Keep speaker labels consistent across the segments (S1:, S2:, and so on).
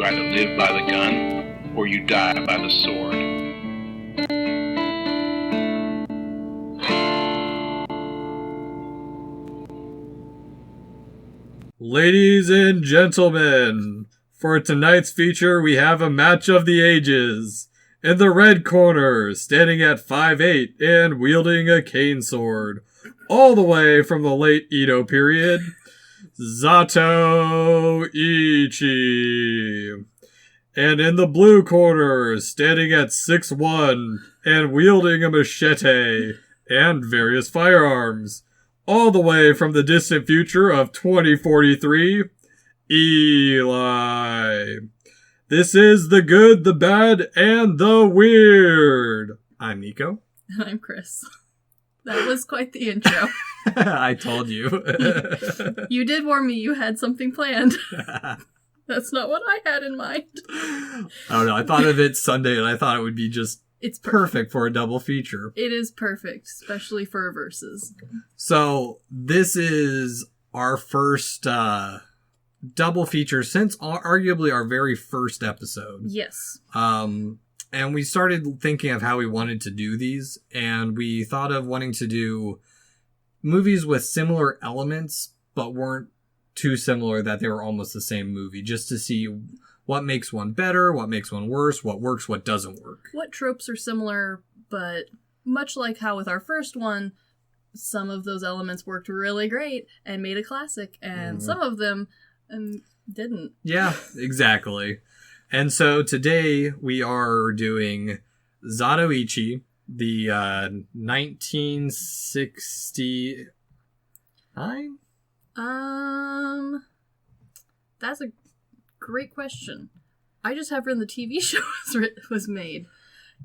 S1: either live by the gun or you die by the sword.
S2: Ladies and gentlemen, for tonight's feature we have a match of the ages. In the red corner, standing at 5'8" and wielding a cane sword, all the way from the late Edo period, Zatoichi. And in the blue corner, standing at 6'1" and wielding a machete and various firearms, all the way from the distant future of 2043, Eli. This is the good, the bad, and the weird. I'm Nicho.
S3: And I'm Chris. That was quite the intro.
S2: I told you.
S3: You did warn me you had something planned. That's not what I had in mind.
S2: I don't know. I thought of it Sunday, and I thought it would be just
S3: it's
S2: perfect for a double feature.
S3: It is perfect, especially for verses.
S2: So this is our first double feature since arguably our very first episode.
S3: Yes.
S2: And we started thinking of how we wanted to do these, and we thought of wanting to do movies with similar elements, but weren't too similar that they were almost the same movie, just to see what makes one better, what makes one worse, what works, what doesn't work.
S3: What tropes are similar, but much like how with our first one, some of those elements worked really great and made a classic, and some of them didn't.
S2: Yeah, exactly. And so today we are doing Zatoichi, the 1969?
S3: That's a great question. I just have written the TV show was made.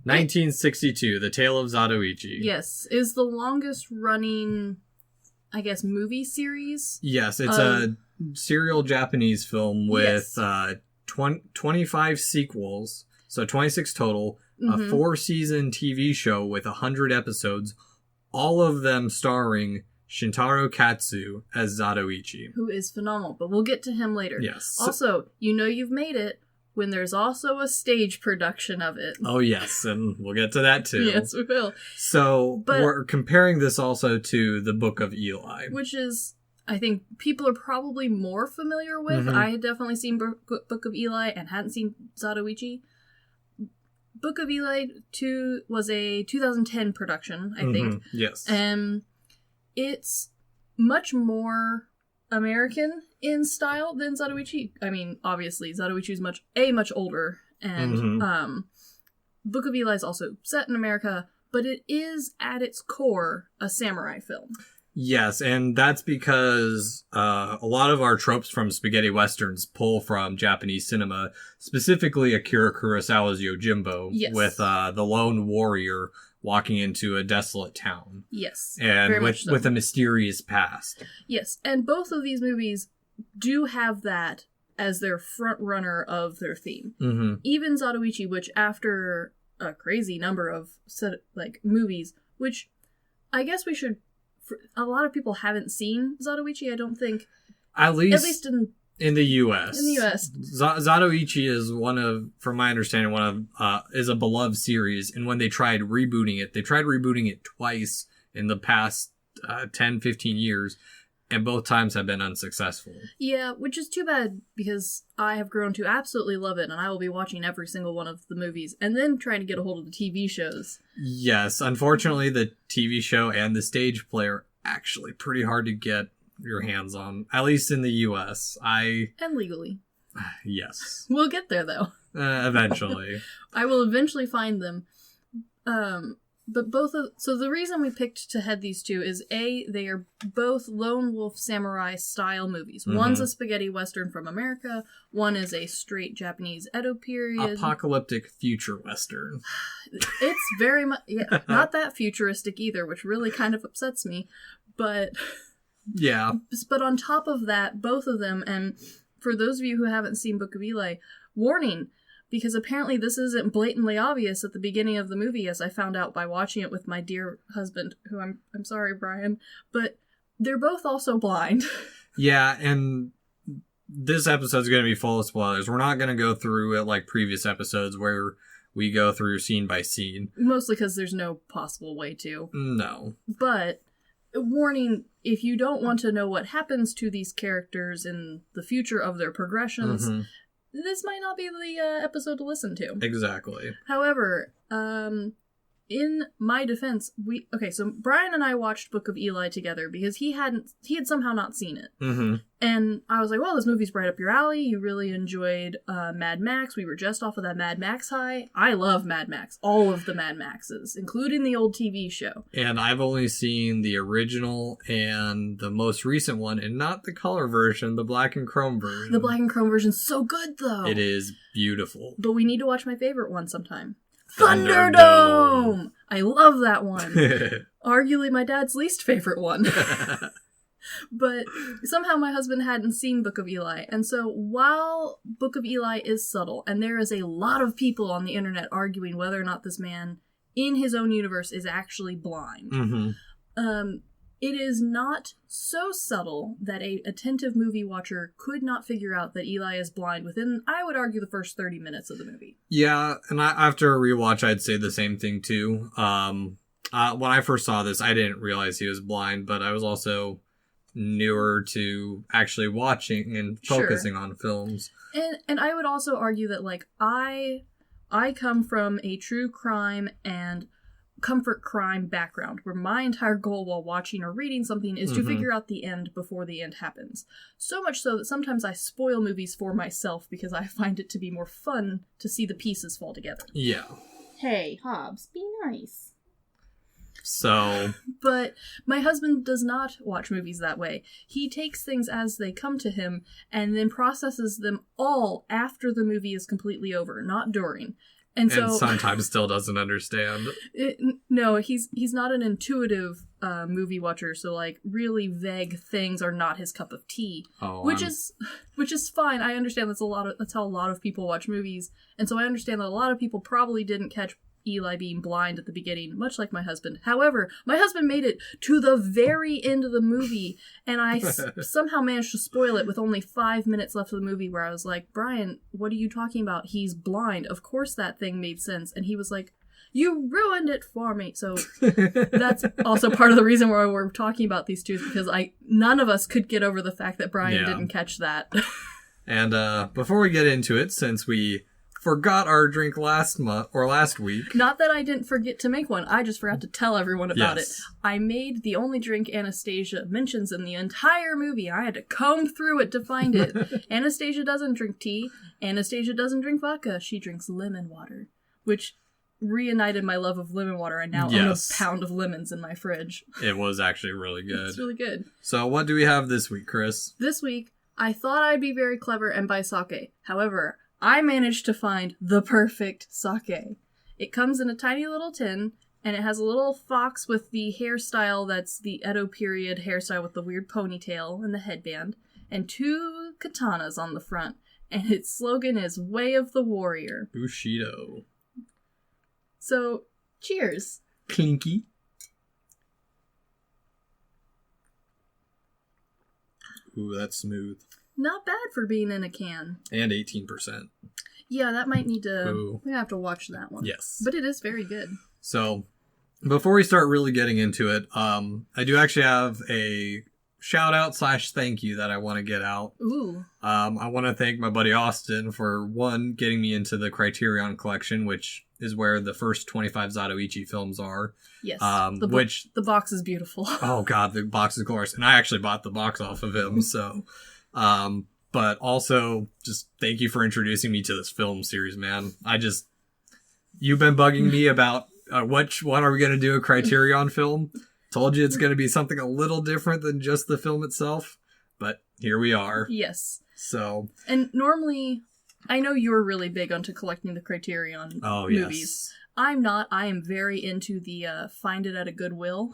S2: 1962, The Tale of Zatoichi.
S3: Yes, is the longest running, I guess, movie series.
S2: Yes, it's a serial Japanese film with 25 sequels, so 26 total, a 4-season TV show with 100 episodes, all of them starring Shintaro Katsu as Zatoichi.
S3: Who is phenomenal, but we'll get to him later.
S2: Yes.
S3: Also, you know you've made it when there's also a stage production of it.
S2: Oh, yes, and we'll get to that too.
S3: Yes, we will.
S2: So, we're comparing this also to the Book of Eli.
S3: Which is, I think, people are probably more familiar with. I had definitely seen Book of Eli and hadn't seen Zatoichi. Book of Eli was a 2010 production, I think.
S2: Yes.
S3: It's much more American in style than Zatoichi. I mean, obviously, Zatoichi is much older, and Book of Eli is also set in America, but it is, at its core, a samurai film.
S2: Yes, and that's because a lot of our tropes from spaghetti westerns pull from Japanese cinema, specifically Akira Kurosawa's Yojimbo, with the lone warrior walking into a desolate town.
S3: Yes,
S2: and with a mysterious past.
S3: Yes, and both of these movies do have that as their front runner of their theme. Even Zatoichi, which after a crazy number of movies, which I guess we should. A lot of people haven't seen Zatoichi, I don't think. At least in
S2: the U.S.
S3: In the U.S.
S2: Zatoichi is from my understanding, is a beloved series. And when they tried rebooting it twice in the past 10, 15 years. And both times have been unsuccessful. Yeah,
S3: which is too bad because I have grown to absolutely love it. And I will be watching every single one of the movies and then trying to get a hold of the TV shows.
S2: Yes, unfortunately, the TV show and the stage play are actually pretty hard to get your hands on, at least in the U.S. And
S3: legally.
S2: Yes.
S3: We'll get there, though.
S2: Eventually.
S3: I will eventually find them. But so the reason we picked to head these two is they are both lone wolf samurai style movies. One's a spaghetti western from America. One is a straight Japanese Edo period.
S2: Apocalyptic future western.
S3: It's very much, not that futuristic either, which really kind of upsets me. But
S2: yeah.
S3: But on top of that, both of them, and for those of you who haven't seen Book of Eli, warning. Because apparently this isn't blatantly obvious at the beginning of the movie, as I found out by watching it with my dear husband, who I'm sorry, Brian, but they're both also blind.
S2: Yeah, and this episode's going to be full of spoilers. We're not going to go through it like previous episodes where we go through scene by scene.
S3: Mostly because there's no possible way to.
S2: No.
S3: But, warning, if you don't want to know what happens to these characters in the future of their progressions, this might not be the episode to listen to.
S2: Exactly.
S3: However, in my defense, so Brian and I watched Book of Eli together because he had somehow not seen it. Mm-hmm. And I was like, well, this movie's right up your alley. You really enjoyed Mad Max. We were just off of that Mad Max high. I love Mad Max. All of the Mad Maxes, including the old TV show.
S2: And I've only seen the original and the most recent one, and not the color version, the black and chrome version.
S3: The black and chrome version's so good, though.
S2: It is beautiful.
S3: But we need to watch my favorite one sometime. Thunderdome! I love that one. Arguably my dad's least favorite one. But somehow my husband hadn't seen Book of Eli. And so while Book of Eli is subtle, and there is a lot of people on the internet arguing whether or not this man in his own universe is actually blind, it is not so subtle that a attentive movie watcher could not figure out that Eli is blind within, I would argue, the first 30 minutes of the movie.
S2: Yeah, and after a rewatch, I'd say the same thing too. When I first saw this, I didn't realize he was blind, but I was also newer to actually watching and focusing on films.
S3: And I would also argue that, like, I come from a true crime and comfort crime background where my entire goal while watching or reading something is to figure out the end before the end happens. So much so that sometimes I spoil movies for myself because I find it to be more fun to see the pieces fall together.
S2: Yeah.
S3: Hey, Hobbs, be nice.
S2: So...
S3: But my husband does not watch movies that way. He takes things as they come to him and then processes them all after the movie is completely over, not during. And
S2: sometimes still doesn't understand.
S3: No, he's not an intuitive movie watcher, so like really vague things are not his cup of tea. Which is fine. I understand that's how a lot of people watch movies, and so I understand that a lot of people probably didn't catch Eli being blind at the beginning, much like my husband. However, my husband made it to the very end of the movie, and I somehow managed to spoil it with only 5 minutes left of the movie, where I was like, Brian, what are you talking about? He's blind. Of course that thing made sense. And he was like, you ruined it for me. So that's also part of the reason why we're talking about these two, is because none of us could get over the fact that Brian didn't catch that. And
S2: before we get into it, since we forgot our drink last week.
S3: Not that I didn't forget to make one. I just forgot to tell everyone about it. I made the only drink Anastasia mentions in the entire movie. I had to comb through it to find it. Anastasia doesn't drink tea. Anastasia doesn't drink vodka. She drinks lemon water, which reunited my love of lemon water. I now own a pound of lemons in my fridge.
S2: It was actually really good.
S3: It's really good.
S2: So what do we have this week, Chris?
S3: This week, I thought I'd be very clever and buy sake. However, I managed to find the perfect sake. It comes in a tiny little tin, and it has a little fox with the hairstyle that's the Edo period hairstyle with the weird ponytail and the headband, and 2 katanas on the front, and its slogan is Way of the Warrior.
S2: Bushido.
S3: So, cheers.
S2: Clinky. Ooh, that's smooth.
S3: Not bad for being in a can.
S2: And 18%.
S3: Yeah, that might need to... Ooh. We have to watch that one.
S2: Yes.
S3: But it is very good.
S2: So, before we start really getting into it, I do actually have a shout-out / thank you that I want to get out.
S3: Ooh.
S2: I want to thank my buddy Austin for, one, getting me into the Criterion collection, which is where the first 25 Zatoichi films are.
S3: Yes. The box is beautiful.
S2: Oh, God, the box is glorious. And I actually bought the box off of him, so... But also just thank you for introducing me to this film series, man. You've been bugging me about which one are we going to do a Criterion film. Told you it's going to be something a little different than just the film itself, but here we are.
S3: Yes.
S2: So.
S3: And normally, I know you're really big onto collecting the Criterion movies.
S2: Yes.
S3: I'm not. I am very into the find it at a Goodwill.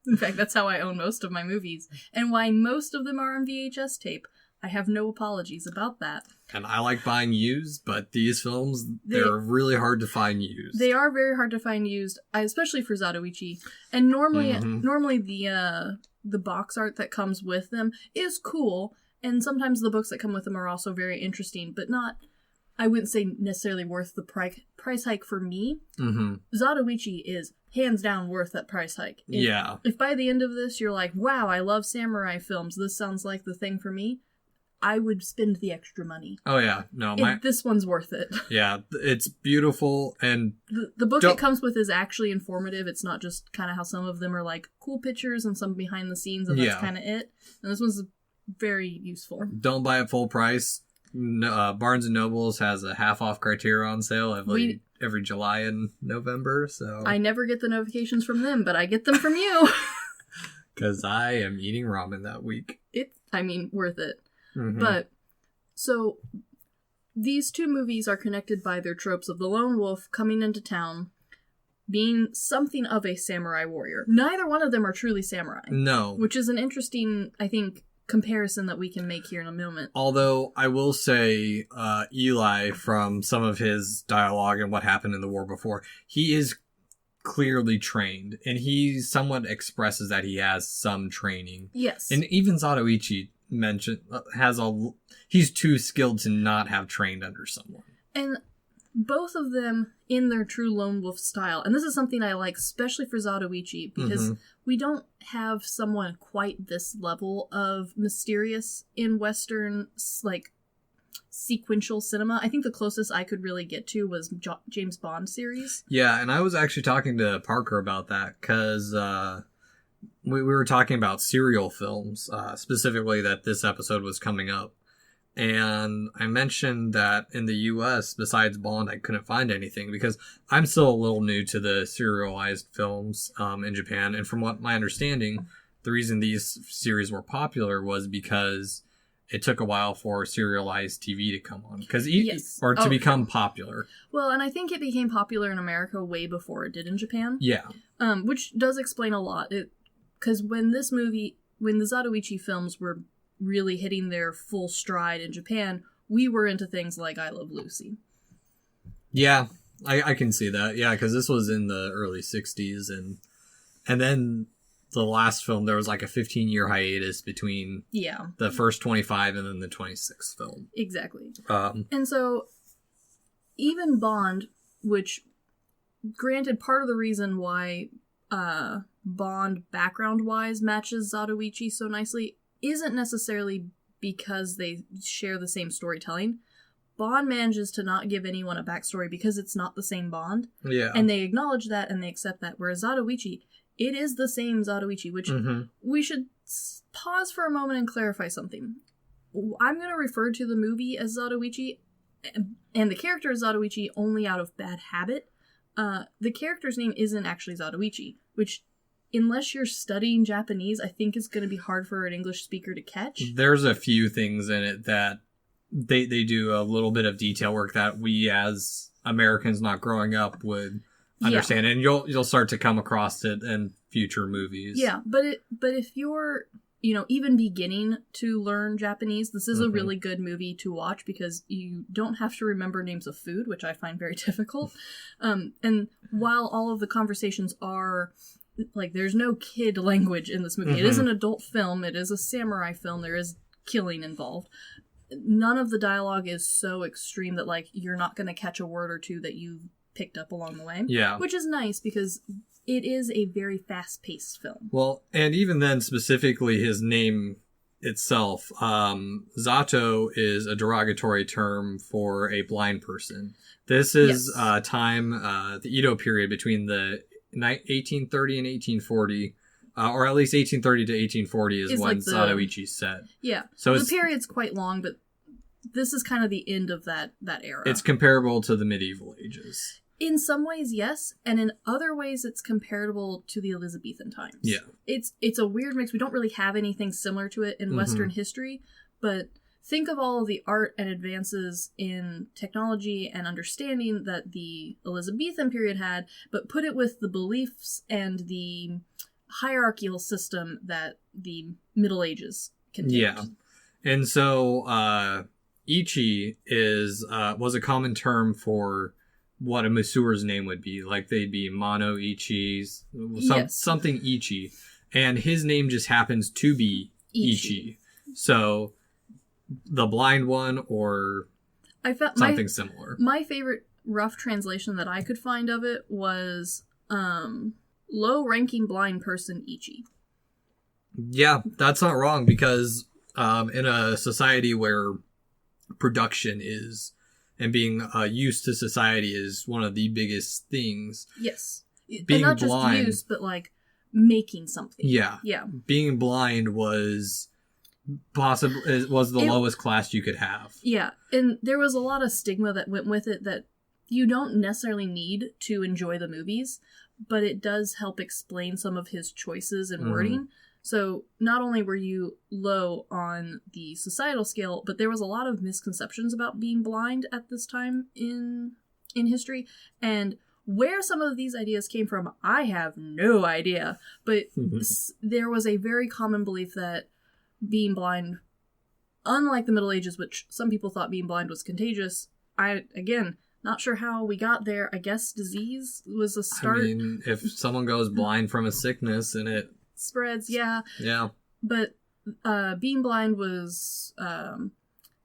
S3: In fact, that's how I own most of my movies. And why most of them are on VHS tape. I have no apologies about that.
S2: And I like buying used, but these films, they're really hard to find used.
S3: They are very hard to find used, especially for Zatoichi. And normally the box art that comes with them is cool. And sometimes the books that come with them are also very interesting, but not, I wouldn't say necessarily worth the price hike for me.
S2: Mm-hmm.
S3: Zatoichi is hands down worth that price hike. If by the end of this you're like, wow, I love samurai films, this sounds like the thing for me, I would spend the extra money.
S2: Oh, yeah. No,
S3: this one's worth it.
S2: Yeah, it's beautiful, and...
S3: The book it comes with is actually informative. It's not just kind of how some of them are like cool pictures and some behind the scenes, and that's kind of it. And this one's very useful.
S2: Don't buy it full price. Barnes & Nobles has a half-off Criterion sale every July and November, so...
S3: I never get the notifications from them, but I get them from you.
S2: Because I am eating ramen that week.
S3: Worth it.
S2: Mm-hmm.
S3: But, so, these two movies are connected by their tropes of the lone wolf coming into town, being something of a samurai warrior. Neither one of them are truly samurai.
S2: No.
S3: Which is an interesting, I think, comparison that we can make here in a moment.
S2: Although, I will say, Eli, from some of his dialogue and what happened in the war before, he is clearly trained, and he somewhat expresses that he has some training.
S3: Yes.
S2: And even Zatoichi he's too skilled to not have trained under someone.
S3: And both of them in their true lone wolf style, and this is something I like especially for Zatoichi, because we don't have someone quite this level of mysterious in Western, like, sequential cinema. I think the closest I could really get to was James Bond series.
S2: Yeah, and I was actually talking to Parker about that, because we were talking about serial films, specifically that this episode was coming up. And I mentioned that in the US, besides Bond, I couldn't find anything, because I'm still a little new to the serialized films in Japan. And from what my understanding, the reason these series were popular was because it took a while for serialized TV to come on, to become popular. Well,
S3: and I think it became popular in America way before it did in Japan.
S2: Yeah.
S3: Which does explain a lot. Because when the Zatoichi films were really hitting their full stride in Japan, we were into things like I Love Lucy.
S2: Yeah, I can see that. Yeah, because this was in the early 60s, and then the last film, there was like a 15-year hiatus between the first 25 and then the 26th film.
S3: Exactly. And so, even Bond, which, granted, part of the reason why Bond background-wise matches Zatoichi so nicely isn't necessarily because they share the same storytelling. Bond manages to not give anyone a backstory because it's not the same Bond. Yeah. And they acknowledge that and they accept that. Whereas Zatoichi, it is the same Zatoichi, which we should pause for a moment and clarify something. I'm going to refer to the movie as Zatoichi and the character as Zatoichi only out of bad habit. The character's name isn't actually Zatoichi, which, unless you're studying Japanese, I think is going to be hard for an English speaker to catch.
S2: There's a few things in it that they do a little bit of detail work that we as Americans not growing up would understand, and you'll start to come across it in future movies.
S3: Yeah, but if you're even beginning to learn Japanese, this is a really good movie to watch because you don't have to remember names of food, which I find very difficult. And while all of the conversations are like, there's no kid language in this movie. It is an adult film. It is a samurai film. There is killing involved. None of the dialogue is so extreme that, like, you're not going to catch a word or two that you picked up along the way. Yeah. Which is nice because it is a very fast-paced film.
S2: Well, and even then, specifically his name itself, Zato is a derogatory term for a blind person. This is time, the Edo period between the 1830 and 1840, or at least 1830 to 1840 is when Zatoichi's set.
S3: Yeah. So the period's quite long, but this is kind of the end of that era.
S2: It's comparable to the medieval ages.
S3: In some ways, yes, and in other ways, it's comparable to the Elizabethan times. Yeah. It's a weird mix. We don't really have anything similar to it in Western history, but think of all of the art and advances in technology and understanding that the Elizabethan period had, but put it with the beliefs and the hierarchical system that the Middle Ages contained. Yeah.
S2: And so, ichi was a common term for what a masseure's name would be. Like, they'd be Mono Ichi, something Ichi. And his name just happens to be Ichi. So the blind one or
S3: I found
S2: something similar.
S3: My favorite rough translation that I could find of it was low-ranking blind person Ichi.
S2: Yeah, that's not wrong, because in a society where production is, and being used to society is one of the biggest things.
S3: Yes.
S2: Being
S3: and not
S2: blind,
S3: just used, but like making something.
S2: Yeah.
S3: Yeah.
S2: Being blind was the lowest class you could have.
S3: Yeah. And there was a lot of stigma that went with it that you don't necessarily need to enjoy the movies, but it does help explain some of his choices and wording. So not only were you low on the societal scale, but there was a lot of misconceptions about being blind at this time in history. And where some of these ideas came from, I have no idea. But there was a very common belief that being blind, unlike the Middle Ages, which some people thought being blind was contagious, again, not sure how we got there. I guess disease was a start.
S2: I mean, if someone goes blind from a sickness and it
S3: spreads, yeah.
S2: Yeah.
S3: But being blind was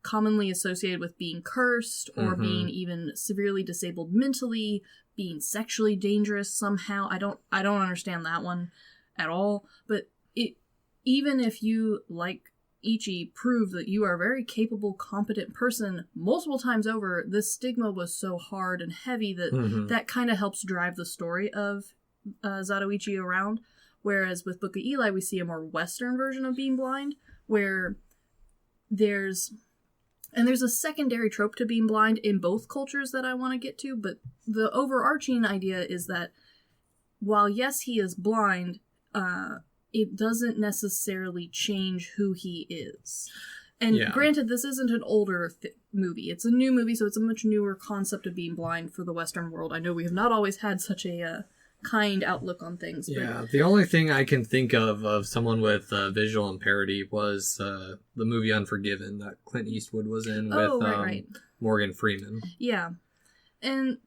S3: commonly associated with being cursed or being even severely disabled mentally, being sexually dangerous somehow. I don't understand that one at all. But even if you, like Ichi, prove that you are a very capable, competent person multiple times over, this stigma was so hard and heavy that that kind of helps drive the story of Zatoichi around. Whereas with Book of Eli, we see a more Western version of being blind, where there's a secondary trope to being blind in both cultures that I want to get to, but the overarching idea is that while, yes, he is blind, it doesn't necessarily change who he is. And granted, this isn't an older movie. It's a new movie, so it's a much newer concept of being blind for the Western world. I know we have not always had such a kind outlook on things.
S2: Yeah, but the only thing I can think of someone with visual impairity was the movie Unforgiven that Clint Eastwood was in with Morgan Freeman.
S3: Yeah. And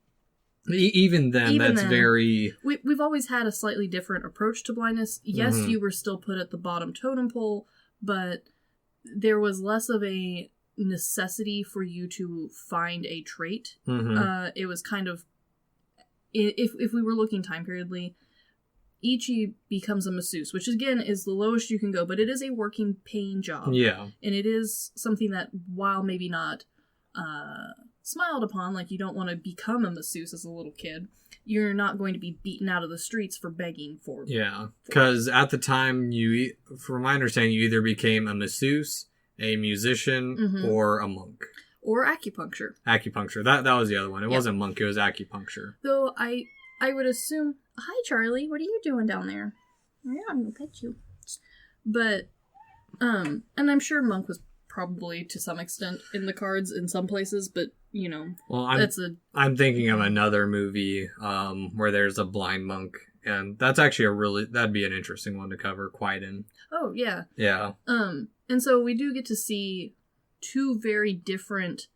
S2: even then, very...
S3: We've always had a slightly different approach to blindness. Yes, you were still put at the bottom totem pole, but there was less of a necessity for you to find a trait. It was kind of... If we were looking time periodly, Ichi becomes a masseuse, which again is the lowest you can go, but it is a working paying job.
S2: Yeah.
S3: And it is something that, while maybe not smiled upon, like you don't want to become a masseuse as a little kid, you're not going to be beaten out of the streets for begging for.
S2: Yeah, because at the time, from my understanding, you either became a masseuse, a musician, or a monk.
S3: Or acupuncture.
S2: Acupuncture. That was the other one. It wasn't monk, it was acupuncture.
S3: Though I would assume... Hi, Charlie. What are you doing down there? Yeah, I'm going to pet you. But, and I'm sure monk was probably to some extent in the cards in some places, but, you know,
S2: well, I'm thinking of another movie where there's a blind monk, and that's actually that'd be an interesting one to cover, Quieten.
S3: Oh, yeah.
S2: Yeah.
S3: And so we do get to see two very different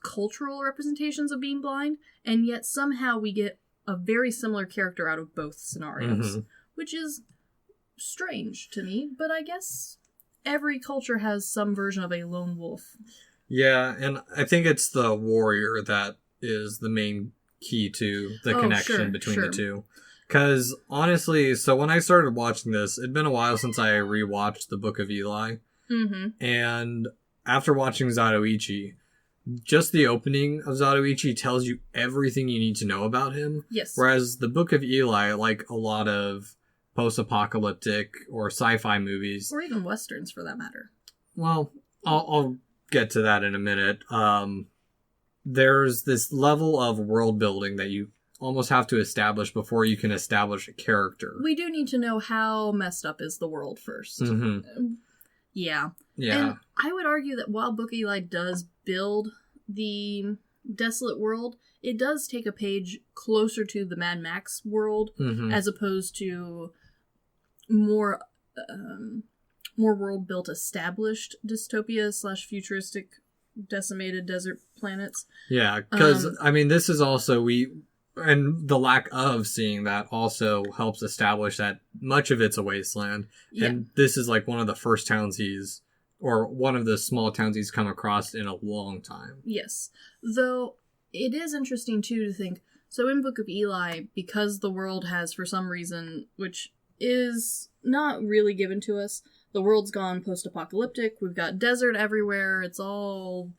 S3: cultural representations of being blind, and yet somehow we get a very similar character out of both scenarios, which is strange to me, but I guess every culture has some version of a lone wolf.
S2: Yeah, and I think it's the warrior that is the main key to the connection between the two. Because, honestly, so when I started watching this, it'd been a while since I rewatched the Book of Eli. And after watching Zatoichi, just the opening of Zatoichi tells you everything you need to know about him.
S3: Yes.
S2: Whereas the Book of Eli, like a lot of post-apocalyptic or sci-fi movies...
S3: Or even westerns, for that matter.
S2: Well, I'll get to that in a minute. There's this level of world building that you almost have to establish before you can establish a character.
S3: We do need to know how messed up is the world first. Yeah. And I would argue that while Book of Eli does build the desolate world, it does take a page closer to the Mad Max world, as opposed to more world-built established dystopia / futuristic decimated desert planets.
S2: Yeah, because, I mean, this is also, And the lack of seeing that also helps establish that much of it's a wasteland. Yeah. And this is like one of the first towns or one of the small towns he's come across in a long time.
S3: Yes. Though it is interesting, too, to think, so in Book of Eli, because the world has, for some reason, which is not really given to us, the world's gone post-apocalyptic, we've got desert everywhere, it's all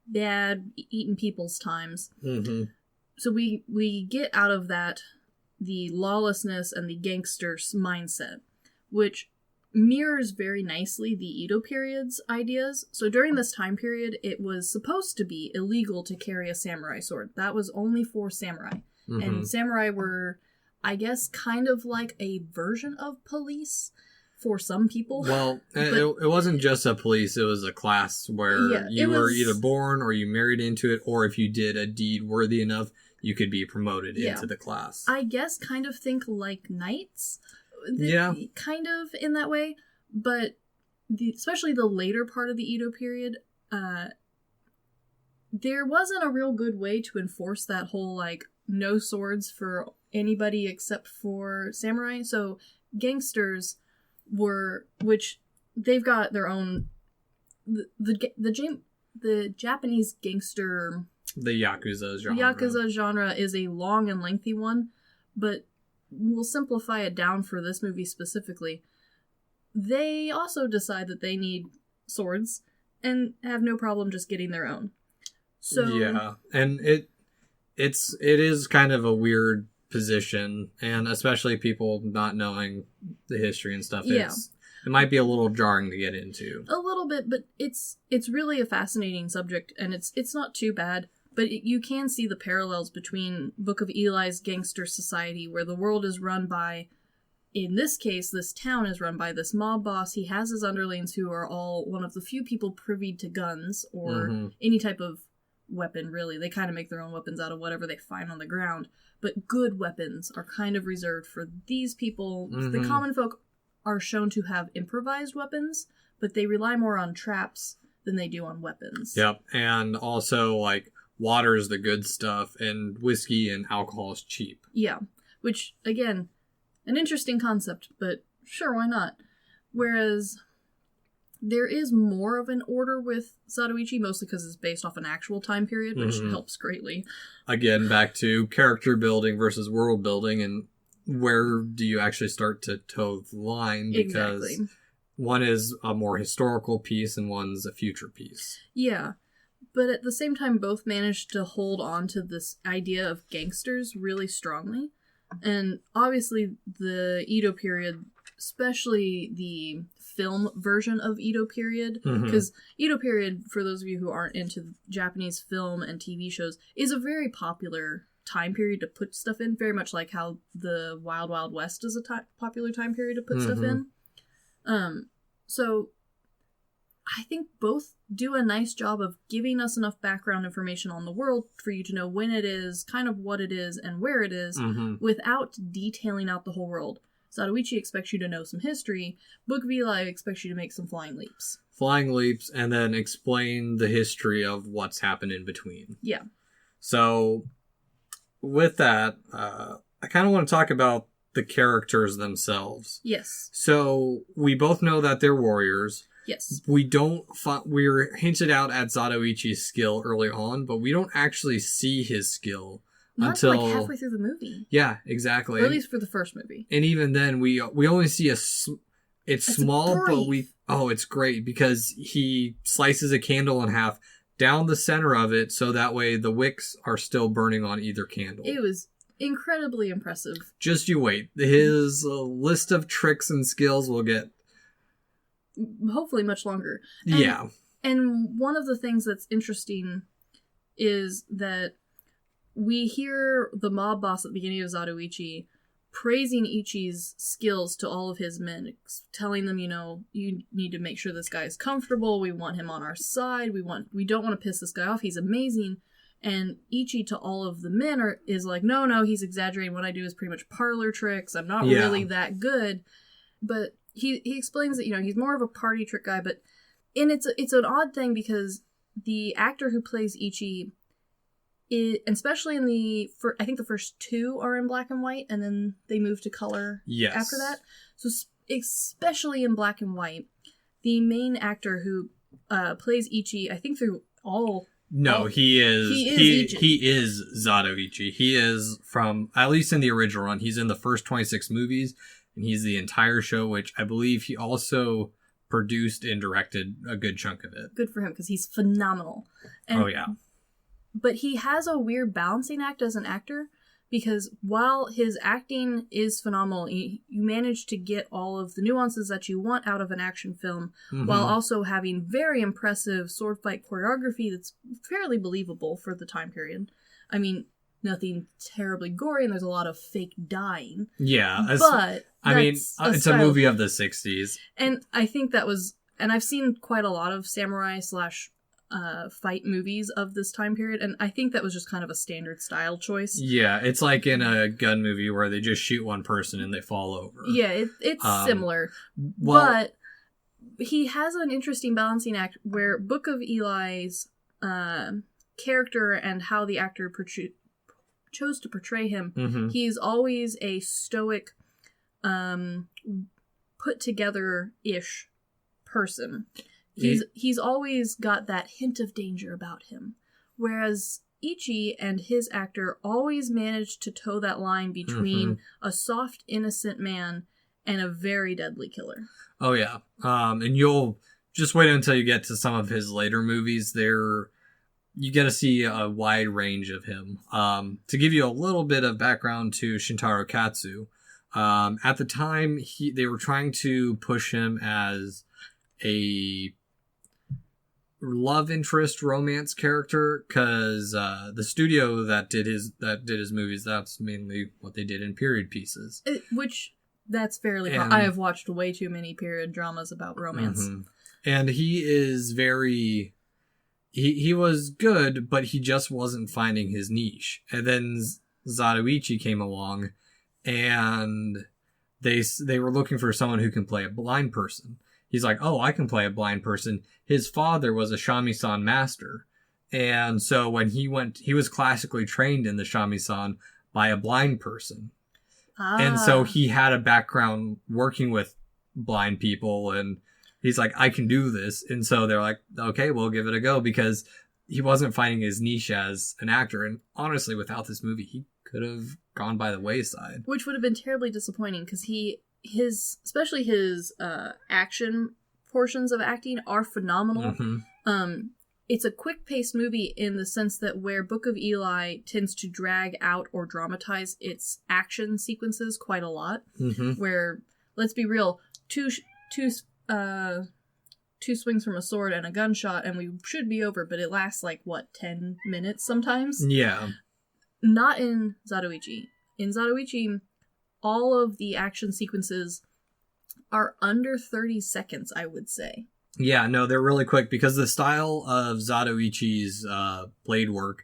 S3: bad, eating people's times. Mm-hmm. So we get out of that the lawlessness and the gangster mindset, which mirrors very nicely the Edo period's ideas. So during this time period, it was supposed to be illegal to carry a samurai sword. That was only for samurai. Mm-hmm. And samurai were, I guess, kind of like a version of police for some people.
S2: Well, it wasn't just a police, it was a class where you were either born or you married into it, or if you did a deed worthy enough, you could be promoted into the class.
S3: I guess kind of think like knights. Kind of in that way. But especially the later part of the Edo period, there wasn't a real good way to enforce that whole, like, no swords for anybody except for samurai. So gangsters which they've got their own, the Japanese gangster,
S2: the Yakuza genre.
S3: The Yakuza genre is a long and lengthy one, but we'll simplify it down for this movie specifically. They also decide that they need swords and have no problem just getting their own. So
S2: yeah, and it is kind of a weird position, and especially people not knowing the history and stuff. It might be a little jarring to get into. A
S3: little bit, but it's really a fascinating subject, and it's not too bad. But you can see the parallels between Book of Eli's gangster society, where the world is run by, in this case, this town is run by this mob boss. He has his underlings who are all one of the few people privy to guns or any type of weapon, really. They kind of make their own weapons out of whatever they find on the ground. But good weapons are kind of reserved for these people. The common folk are shown to have improvised weapons, but they rely more on traps than they do on weapons.
S2: Yep, and also, like, water is the good stuff, and whiskey and alcohol is cheap.
S3: Yeah, which, again, an interesting concept, but sure, why not? Whereas there is more of an order with Zatoichi, mostly because it's based off an actual time period, which helps greatly.
S2: Again, back to character building versus world building, and where do you actually start to toe the line? Because one is a more historical piece and one's a future piece.
S3: Yeah. But at the same time, both managed to hold on to this idea of gangsters really strongly. And obviously, the Edo period, especially the film version of Edo period, because Edo period, for those of you who aren't into Japanese film and TV shows, is a very popular time period to put stuff in, very much like how the Wild Wild West is a popular time period to put stuff in. So I think both do a nice job of giving us enough background information on the world for you to know when it is, kind of what it is, and where it is, without detailing out the whole world. Zatoichi expects you to know some history. Book of Eli expects you to make some flying leaps.
S2: Flying leaps, and then explain the history of what's happened in between.
S3: Yeah.
S2: So, with that, I kind of want to talk about the characters themselves.
S3: Yes.
S2: So, we both know that they're warriors.
S3: Yes.
S2: We're hinted out at Zatoichi's skill early on, but we don't actually see his skill until
S3: like halfway through the movie.
S2: Yeah, exactly.
S3: Or at least for the first movie.
S2: And even then, we only see it's small, but it's great because he slices a candle in half down the center of it, so that way the wicks are still burning on either candle.
S3: It was incredibly impressive.
S2: Just you wait. His list of tricks and skills will get
S3: hopefully much longer. And one of the things that's interesting is that we hear the mob boss at the beginning of Zatoichi praising Ichi's skills to all of his men, telling them, you need to make sure this guy is comfortable. We want him on our side. We don't want to piss this guy off. He's amazing. And Ichi to all of the men is like, no, he's exaggerating. What I do is pretty much parlor tricks. I'm not really that good. But he explains that, he's more of a party trick guy. And it's an odd thing because the actor who plays Ichi especially in I think the first two are in black and white, and then they move to color after that. So especially in black and white, the main actor who plays Ichi, I think through all...
S2: No, he is Zatoichi. He is from, at least in the original run, he's in the first 26 movies, and he's the entire show, which I believe he also produced and directed a good chunk of it.
S3: Good for him, because he's phenomenal. And, but he has a weird balancing act as an actor, because while his acting is phenomenal, you manage to get all of the nuances that you want out of an action film, while also having very impressive sword fight choreography that's fairly believable for the time period. I mean, nothing terribly gory, and there's a lot of fake dying. Yeah, but
S2: it's a movie of the 60s.
S3: And I think that was... And I've seen quite a lot of samurai / fight movies of this time period, and I think that was just kind of a standard style choice.
S2: Yeah, it's like in a gun movie where they just shoot one person and they fall over.
S3: Yeah, it's similar. But he has an interesting balancing act where Book of Eli's character and how the actor chose to portray him, he's always a stoic, put together-ish person. He's always got that hint of danger about him. Whereas Ichi and his actor always managed to toe that line between a soft, innocent man and a very deadly killer.
S2: Oh, yeah. And you'll just wait until you get to some of his later movies. You get to see a wide range of him. To give you a little bit of background to Shintaro Katsu, at the time, they were trying to push him as a love interest romance character, because the studio that did his movies, that's mainly what they did in period pieces.
S3: Which that's fairly I have watched way too many period dramas about romance.
S2: And he is very... He was good, but he just wasn't finding his niche. And then Zatoichi came along, and they were looking for someone who can play a blind person. He's like, oh, I can play a blind person. His father was a shamisen master. And so when he was classically trained in the shamisen by a blind person. And so he had a background working with blind people, and he's like, I can do this. And so they're like, okay, we'll give it a go, because he wasn't finding his niche as an actor. And honestly, without this movie, he could have gone by the wayside.
S3: Which would have been terribly disappointing, because especially his action portions of acting are phenomenal. It's a quick-paced movie in the sense that where Book of Eli tends to drag out or dramatize its action sequences quite a lot, where, let's be real, two swings from a sword and a gunshot and we should be over, but it lasts 10 minutes sometimes?
S2: Yeah.
S3: Not in Zatoichi. In Zatoichi, all of the action sequences are under 30 seconds, I would say.
S2: Yeah, no, they're really quick, because the style of Zatoichi's blade work,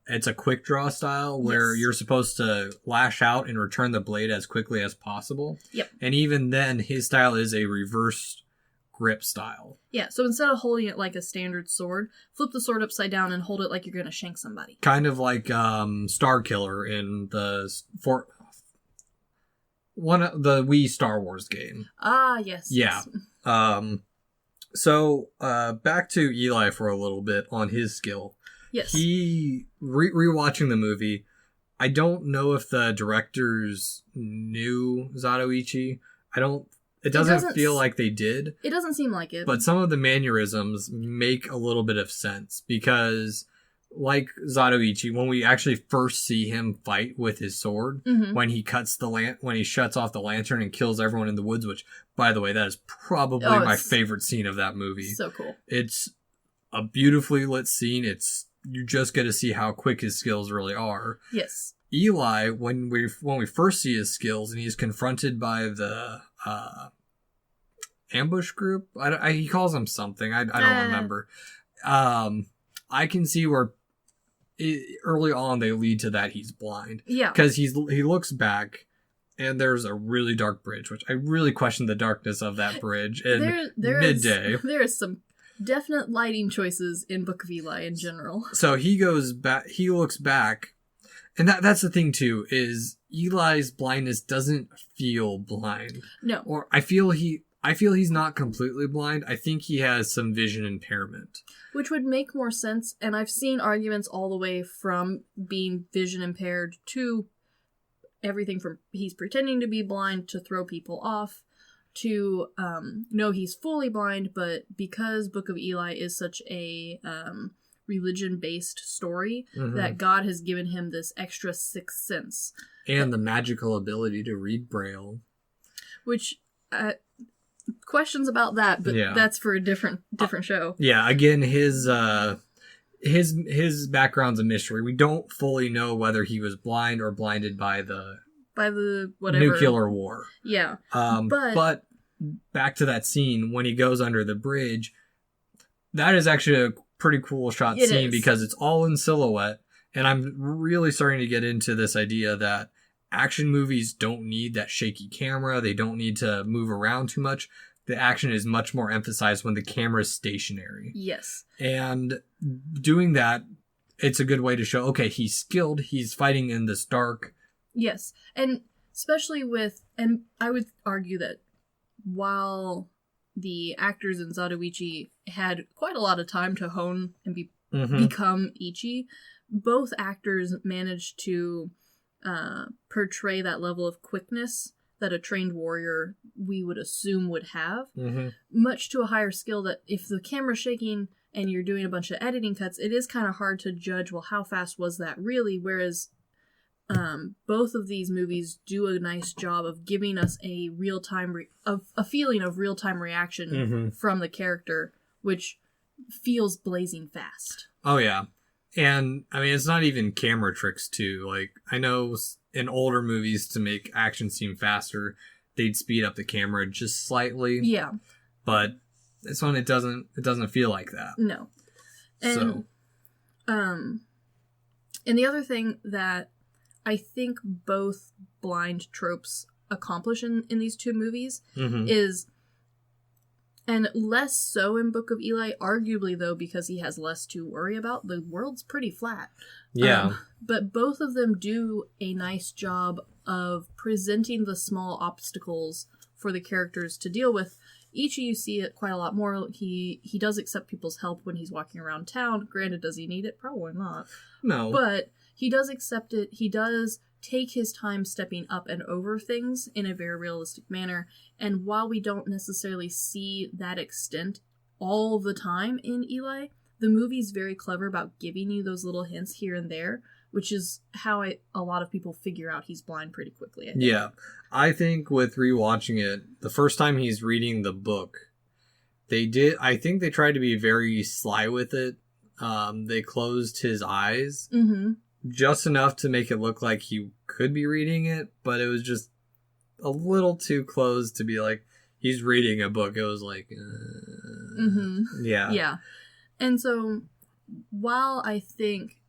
S2: it's a quick draw style where you're supposed to lash out and return the blade as quickly as possible.
S3: Yep.
S2: And even then, his style is a reverse grip style.
S3: Yeah, so instead of holding it like a standard sword, flip the sword upside down and hold it like you're going to shank somebody.
S2: Kind of like Starkiller in the Wii Star Wars game.
S3: Ah, yes.
S2: Yeah. So back to Eli for a little bit on his skill.
S3: Yes.
S2: He rewatching the movie. I don't know if the directors knew Zatoichi. It doesn't feel like they did.
S3: It doesn't seem like it.
S2: But some of the mannerisms make a little bit of sense, because like Zatoichi, when we actually first see him fight with his sword, when he when he shuts off the lantern and kills everyone in the woods, which, by the way, that is probably my favorite scene of that movie.
S3: So cool.
S2: It's a beautifully lit scene. You just get to see how quick his skills really are.
S3: Yes.
S2: Eli, when we first see his skills and he's confronted by the ambush group, he calls them something. I don't remember. I can see where early on they lead to that he's blind.
S3: Yeah.
S2: Because he looks back and there's a really dark bridge, which I really question the darkness of that bridge in midday.
S3: There is some Definite lighting choices in Book of Eli in general.
S2: So he goes back, he looks back, and that's the thing too, is Eli's blindness doesn't feel blind.
S3: No.
S2: Or I feel he's not completely blind. I think he has some vision impairment.
S3: Which would make more sense, and I've seen arguments all the way from being vision impaired to everything from he's pretending to be blind to throw people off to no, he's fully blind, but because Book of Eli is such a religion-based story, that God has given him this extra sixth sense.
S2: And the magical ability to read Braille. Which,
S3: questions about that, but that's for a different show.
S2: Yeah, again, his background's a mystery. We don't fully know whether he was blind or blinded by the
S3: whatever
S2: nuclear war.
S3: Yeah.
S2: But back to that scene when he goes under the bridge, that is actually a pretty cool shot scene because it's all in silhouette, and I'm really starting to get into this idea that action movies don't need that shaky camera. They don't need to move around too much. The action is much more emphasized when the camera is stationary.
S3: Yes.
S2: And doing that, it's a good way to show, okay, he's skilled. He's fighting in this dark.
S3: Yes. And especially and I would argue that while the actors in Zatoichi had quite a lot of time to hone and become Ichi, both actors managed to portray that level of quickness that a trained warrior we would assume would have, much to a higher skill that if the camera's shaking and you're doing a bunch of editing cuts, it is kind of hard to judge, well, how fast was that really? Whereas both of these movies do a nice job of giving us a real-time, a feeling of real-time reaction from the character, which feels blazing fast.
S2: Oh, yeah. And, I mean, it's not even camera tricks, too. Like, I know in older movies, to make action seem faster, they'd speed up the camera just slightly.
S3: Yeah.
S2: But this one, it doesn't feel like that.
S3: No. And, and the other thing that I think both blind tropes accomplish in these two movies is, and less so in Book of Eli, arguably though, because he has less to worry about, the world's pretty flat.
S2: Yeah.
S3: But both of them do a nice job of presenting the small obstacles for the characters to deal with. Ichi, you see it quite a lot more. He does accept people's help when he's walking around town. Granted, does he need it? Probably not.
S2: No.
S3: But he does accept it. He does take his time stepping up and over things in a very realistic manner. And while we don't necessarily see that extent all the time in Eli, the movie's very clever about giving you those little hints here and there, which is how a lot of people figure out he's blind pretty quickly. I think.
S2: Yeah. I think with rewatching it, the first time he's reading the book, I think they tried to be very sly with it. They closed his eyes just enough to make it look like he could be reading it, but it was just a little too close to be like, he's reading a book. It was like, yeah.
S3: Yeah. And so, while I think,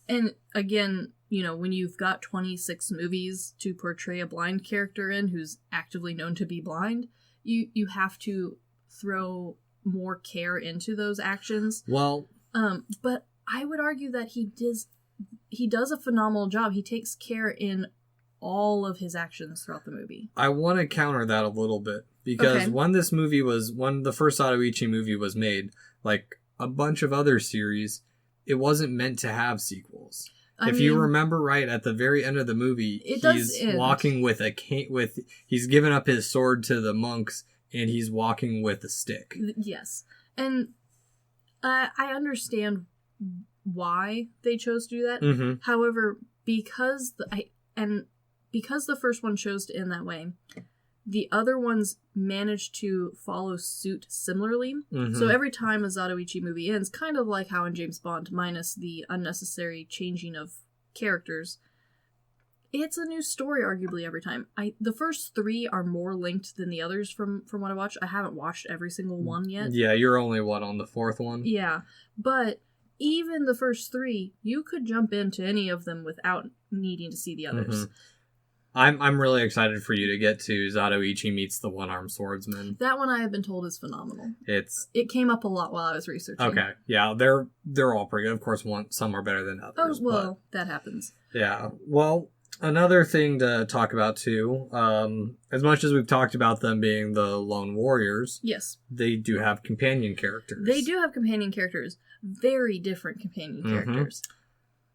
S3: and again, you know, when you've got 26 movies to portray a blind character in who's actively known to be blind, you have to throw more care into those actions.
S2: Well,
S3: but I would argue that he does a phenomenal job. He takes care in all of his actions throughout the movie.
S2: I want to counter that a little bit, because when the first Zatoichi movie was made, like a bunch of other series, it wasn't meant to have sequels. If you remember right, at the very end of the movie, he's walking with he's given up his sword to the monks, and he's walking with a stick. Yes.
S3: And I understand why they chose to do that. However, because the first one chose to end that way, the other ones managed to follow suit similarly. So every time a Zatoichi movie ends, kind of like how in James Bond, minus the unnecessary changing of characters, it's a new story arguably every time. The first three are more linked than the others from what I watched. I haven't watched every single one yet.
S2: Yeah, you're only on the fourth one?
S3: Yeah, but even the first three, you could jump into any of them without needing to see the others.
S2: I'm really excited for you to get to Zatoichi Meets the One-Armed Swordsman.
S3: That one I have been told is phenomenal. It came up a lot while I was researching.
S2: Okay, yeah, they're all pretty good. Of course, some are better than others.
S3: Oh, well, that happens.
S2: Yeah, well, another thing to talk about too, as much as we've talked about them being the lone warriors,
S3: yes,
S2: they do have companion characters.
S3: They do have companion characters. Very different companion characters.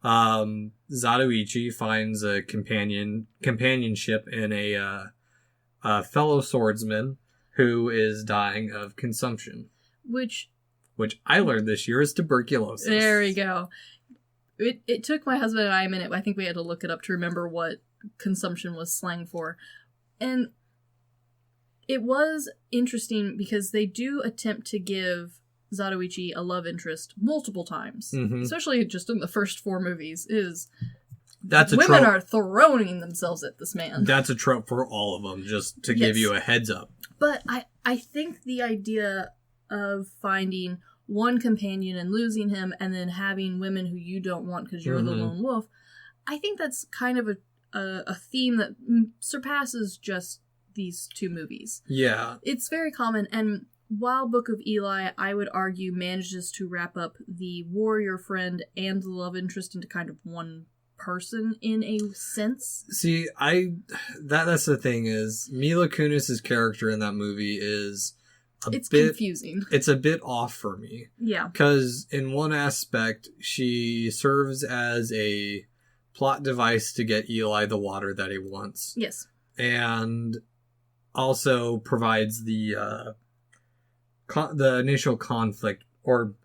S2: Zatoichi finds a companionship in a fellow swordsman who is dying of consumption. Which I learned this year is tuberculosis.
S3: There we go. It took my husband and I a minute. I think we had to look it up to remember what consumption was slang for. And it was interesting because they do attempt to give Zatoichi a love interest multiple times, especially just in the first 4 movies.
S2: That's a
S3: women
S2: trope.
S3: Are throwing themselves at this man.
S2: That's a trope for all of them, just to give you a heads up.
S3: But I think the idea of finding one companion and losing him, and then having women who you don't want because you're the lone wolf, I think that's kind of a theme that surpasses just these 2 movies.
S2: Yeah,
S3: it's very common, and while Book of Eli, I would argue, manages to wrap up the warrior friend and the love interest into kind of one person in a sense.
S2: See, that's the thing is, Mila Kunis' character in that movie is
S3: confusing.
S2: It's a bit off for me.
S3: Yeah.
S2: Because in one aspect, she serves as a plot device to get Eli the water that he wants.
S3: Yes.
S2: And also provides the initial conflict, or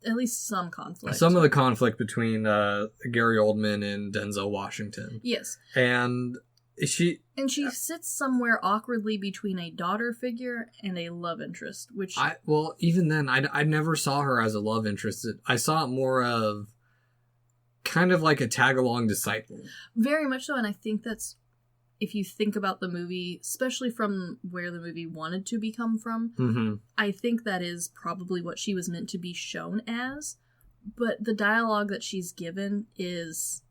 S3: at least some conflict.
S2: Some of the conflict between Gary Oldman and Denzel Washington.
S3: Yes.
S2: And she
S3: sits somewhere awkwardly between a daughter figure and a love interest, which...
S2: even then, I never saw her as a love interest. I saw it more of kind of like a tag-along disciple.
S3: Very much so, and I think that's, if you think about the movie, especially from where the movie wanted to become from, I think that is probably what she was meant to be shown as. But the dialogue that she's given is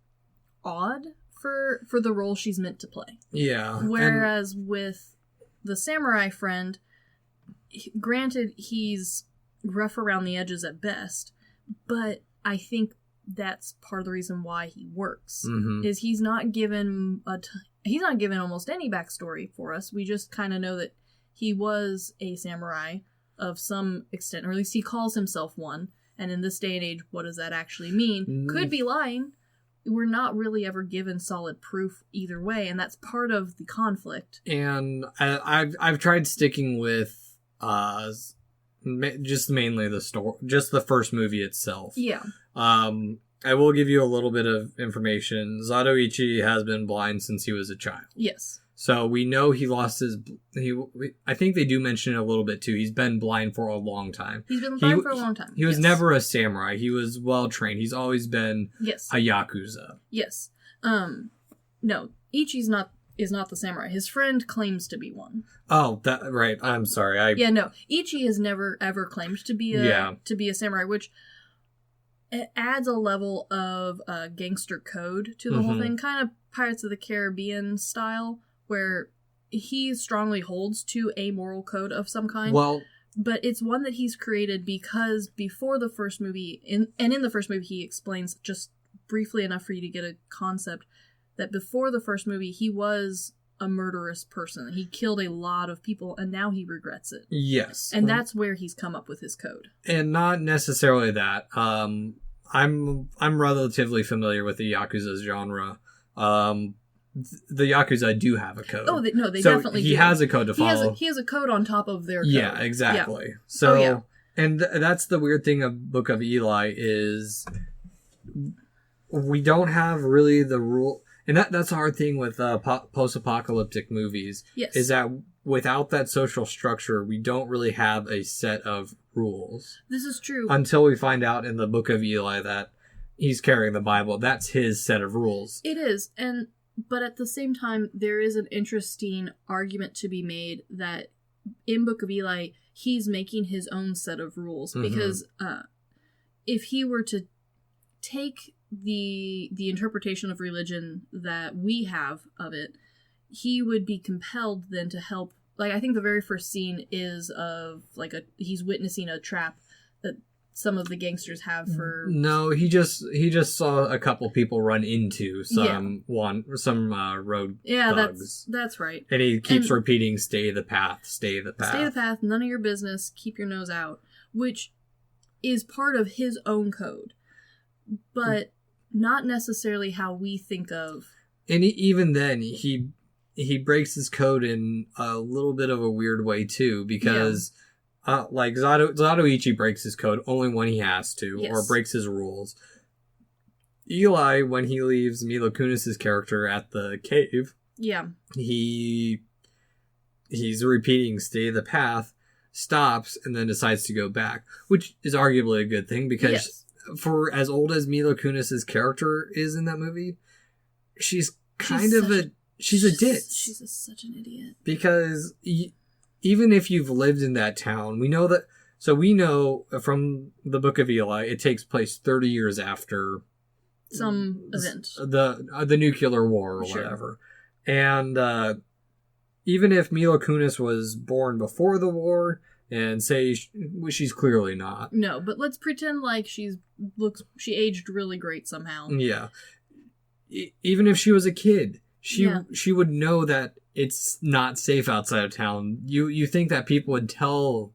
S3: odd for the role she's meant to play.
S2: Yeah.
S3: Whereas with the samurai friend, granted, he's rough around the edges at best, but I think that's part of the reason why he works. Is he's not given almost any backstory for us. We just kind of know that he was a samurai of some extent, or at least he calls himself one. And in this day and age, what does that actually mean? Could be lying. We're not really ever given solid proof either way, and that's part of the conflict. And
S2: I've tried sticking with just mainly the story, just the first movie itself.
S3: Yeah.
S2: I will give you a little bit of information. Zatoichi has been blind since he was a child.
S3: Yes.
S2: So we know he lost his... I think they do mention it a little bit too. He's been blind for a long time.
S3: He's been blind for a long time.
S2: He was never a samurai. He was well trained. He's always been a yakuza.
S3: Yes. No, Ichi's is not the samurai. His friend claims to be one.
S2: Oh, that right. I'm sorry.
S3: No. Ichi has never ever claimed to be a samurai, which it adds a level of gangster code to the whole thing, kind of Pirates of the Caribbean style, where he strongly holds to a moral code of some kind.
S2: Well,
S3: but it's one that he's created because before the first movie, in the first movie, he explains just briefly enough for you to get a concept that before the first movie, he was a murderous person. He killed a lot of people, and now he regrets it.
S2: Yes.
S3: And that's where he's come up with his code.
S2: And not necessarily that. I'm relatively familiar with the Yakuza genre. The Yakuza do have a code.
S3: Oh, they definitely do.
S2: He has a code to follow.
S3: He has a code on top of their code.
S2: Yeah, exactly. Yeah. So, and that's the weird thing of Book of Eli is we don't have really the rule. And that's a hard thing with post-apocalyptic movies.
S3: Yes.
S2: Is that without that social structure, we don't really have a set of rules.
S3: This is true.
S2: Until we find out in the Book of Eli that he's carrying the Bible. That's his set of rules.
S3: It is. But at the same time, there is an interesting argument to be made that in Book of Eli, he's making his own set of rules. Because if he were to take the interpretation of religion that we have of it, he would be compelled then to help. Like, I think the very first scene is of, like, he's witnessing a trap that some of the gangsters have for...
S2: No, he just saw a couple people run into some road thugs.
S3: That's right.
S2: And he keeps repeating, stay the path, stay the path.
S3: Stay the path, none of your business, keep your nose out. Which is part of his own code. But not necessarily how we think of...
S2: And even then, he breaks his code in a little bit of a weird way, too, because... Yeah. Like, Zatoichi breaks his code only when he has to, or breaks his rules. Eli, when he leaves Mila Kunis' character at the cave, he's repeating stay the path, stops, and then decides to go back, which is arguably a good thing, because for as old as Mila Kunis' character is in that movie, she's a ditz.
S3: She's such an idiot.
S2: Because... even if you've lived in that town, we know that... So we know from the Book of Eli, it takes place 30 years after...
S3: some event.
S2: The nuclear war or whatever. And even if Mila Kunis was born before the war, and say she's clearly not.
S3: No, but let's pretend like she aged really great somehow.
S2: Yeah. Even if she was a kid, she would know that it's not safe outside of town. You think that people would tell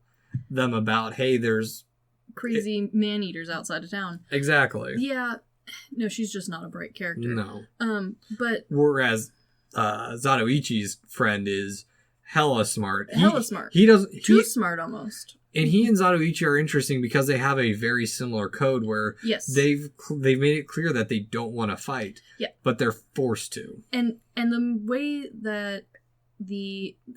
S2: them about, hey, there's...
S3: crazy man-eaters outside of town.
S2: Exactly.
S3: Yeah. No, she's just not a bright character.
S2: No.
S3: But...
S2: Whereas Zatoichi's friend is hella smart.
S3: Smart.
S2: Too
S3: smart, almost.
S2: And he and Zatoichi are interesting because they have a very similar code where they've made it clear that they don't want to fight, but they're forced to.
S3: And the way that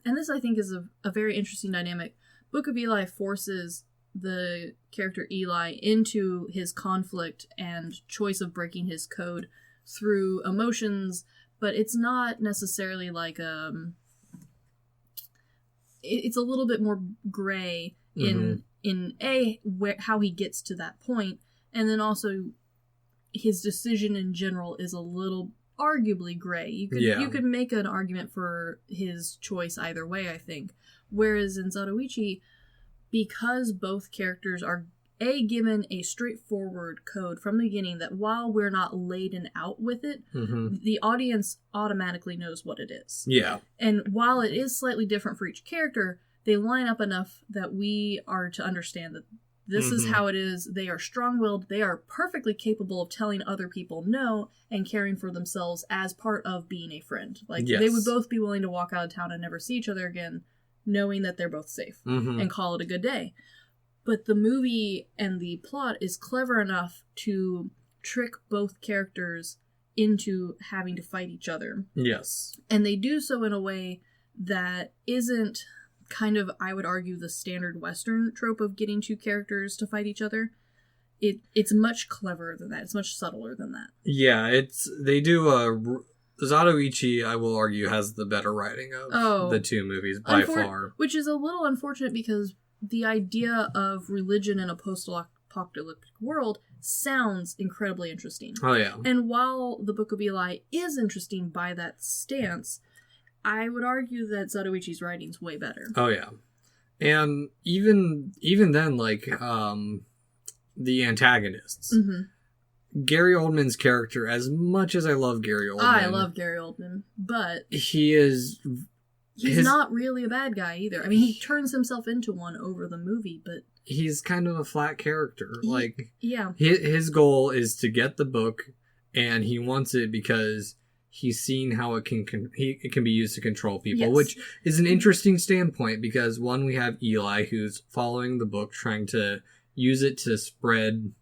S3: and this I think is a very interesting dynamic. Book of Eli forces the character Eli into his conflict and choice of breaking his code through emotions, but it's not necessarily like it's a little bit more gray in how he gets to that point, and then also his decision in general is a little arguably gray. You could make an argument for his choice either way, I think. Whereas in Zatoichi, because both characters are given a straightforward code from the beginning, that while we're not laden out with it, the audience automatically knows what it is. Yeah. And while it is slightly different for each character, they line up enough that we are to understand that this is how it is. They are strong-willed. They are perfectly capable of telling other people no and caring for themselves as part of being a friend. Like, they would both be willing to walk out of town and never see each other again, knowing that they're both safe and call it a good day. But the movie and the plot is clever enough to trick both characters into having to fight each other. Yes. And they do so in a way that isn't kind of, I would argue, the standard Western trope of getting two characters to fight each other. It's much cleverer than that. It's much subtler than that.
S2: Yeah, they do Zatoichi, I will argue, has the better writing of the two movies by far.
S3: Which is a little unfortunate because the idea of religion in a post-apocalyptic world sounds incredibly interesting. Oh, yeah. And while the Book of Eli is interesting by that stance, I would argue that Zatoichi's writing's way better.
S2: Oh, yeah. And even then, like, the antagonists. Gary Oldman's character, as much as I love Gary Oldman...
S3: I love Gary Oldman, but...
S2: He's
S3: not really a bad guy either. I mean, he turns himself into one over the movie, but...
S2: He's kind of a flat character. His goal is to get the book, and he wants it because he's seen how it can be used to control people, which is an interesting standpoint because, one, we have Eli, who's following the book, trying to use it to spread...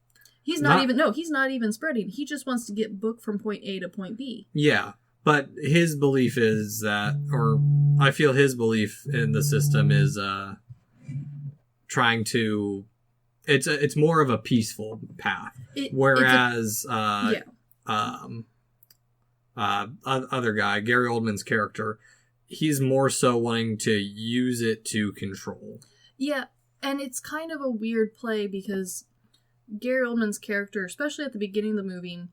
S3: He's not even spreading. He just wants to get book from point A to point B.
S2: Yeah. But his belief is that, or I feel his belief in the system is trying to, it's more of a peaceful path. Whereas other guy, Gary Oldman's character, he's more so wanting to use it to control.
S3: Yeah, and it's kind of a weird play because Gary Oldman's character, especially at the beginning of the movie,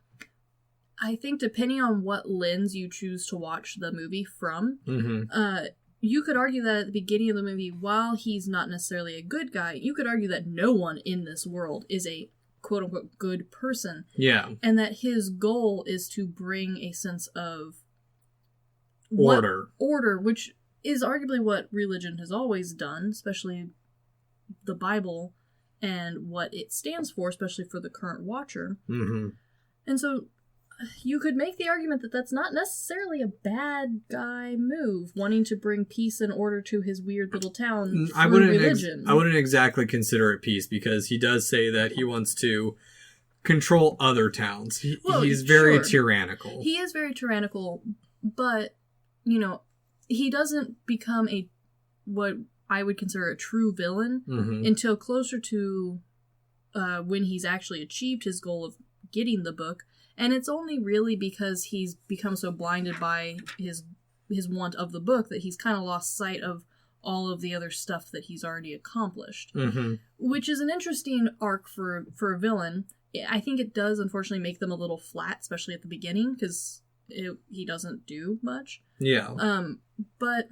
S3: I think depending on what lens you choose to watch the movie from, you could argue that at the beginning of the movie, while he's not necessarily a good guy, you could argue that no one in this world is a quote-unquote good person.
S2: Yeah.
S3: And that his goal is to bring a sense of
S2: order,
S3: which is arguably what religion has always done, especially the Bible and what it stands for, especially for the current watcher. And so you could make the argument that that's not necessarily a bad guy move, wanting to bring peace and order to his weird little town through religion.
S2: I wouldn't exactly consider it peace, because he does say that he wants to control other towns. He's very tyrannical.
S3: He is very tyrannical, but, you know, he doesn't become what I would consider a true villain until closer to when he's actually achieved his goal of getting the book. And it's only really because he's become so blinded by his want of the book that he's kind of lost sight of all of the other stuff that he's already accomplished. Which is an interesting arc for a villain. I think it does, unfortunately, make them a little flat, especially at the beginning, because he doesn't do much.
S2: Yeah.
S3: But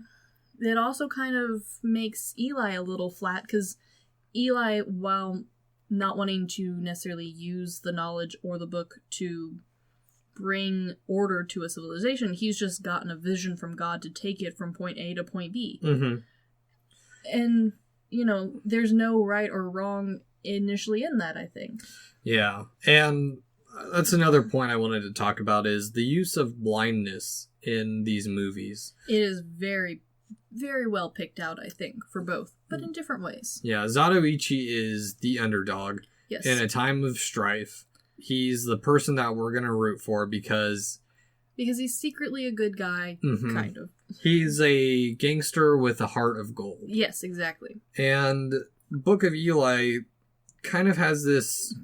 S3: it also kind of makes Eli a little flat, because Eli, while not wanting to necessarily use the knowledge or the book to bring order to a civilization, he's just gotten a vision from God to take it from point A to point B. And, you know, there's no right or wrong initially in that, I think.
S2: Yeah, and that's another point I wanted to talk about, is the use of blindness in these movies.
S3: It is very, very well picked out, I think, for both, but in different ways.
S2: Yeah, Zatoichi is the underdog.
S3: Yes.
S2: In a time of strife. He's the person that we're going to root for because
S3: he's secretly a good guy, kind of.
S2: He's a gangster with a heart of gold.
S3: Yes, exactly.
S2: And Book of Eli kind of has this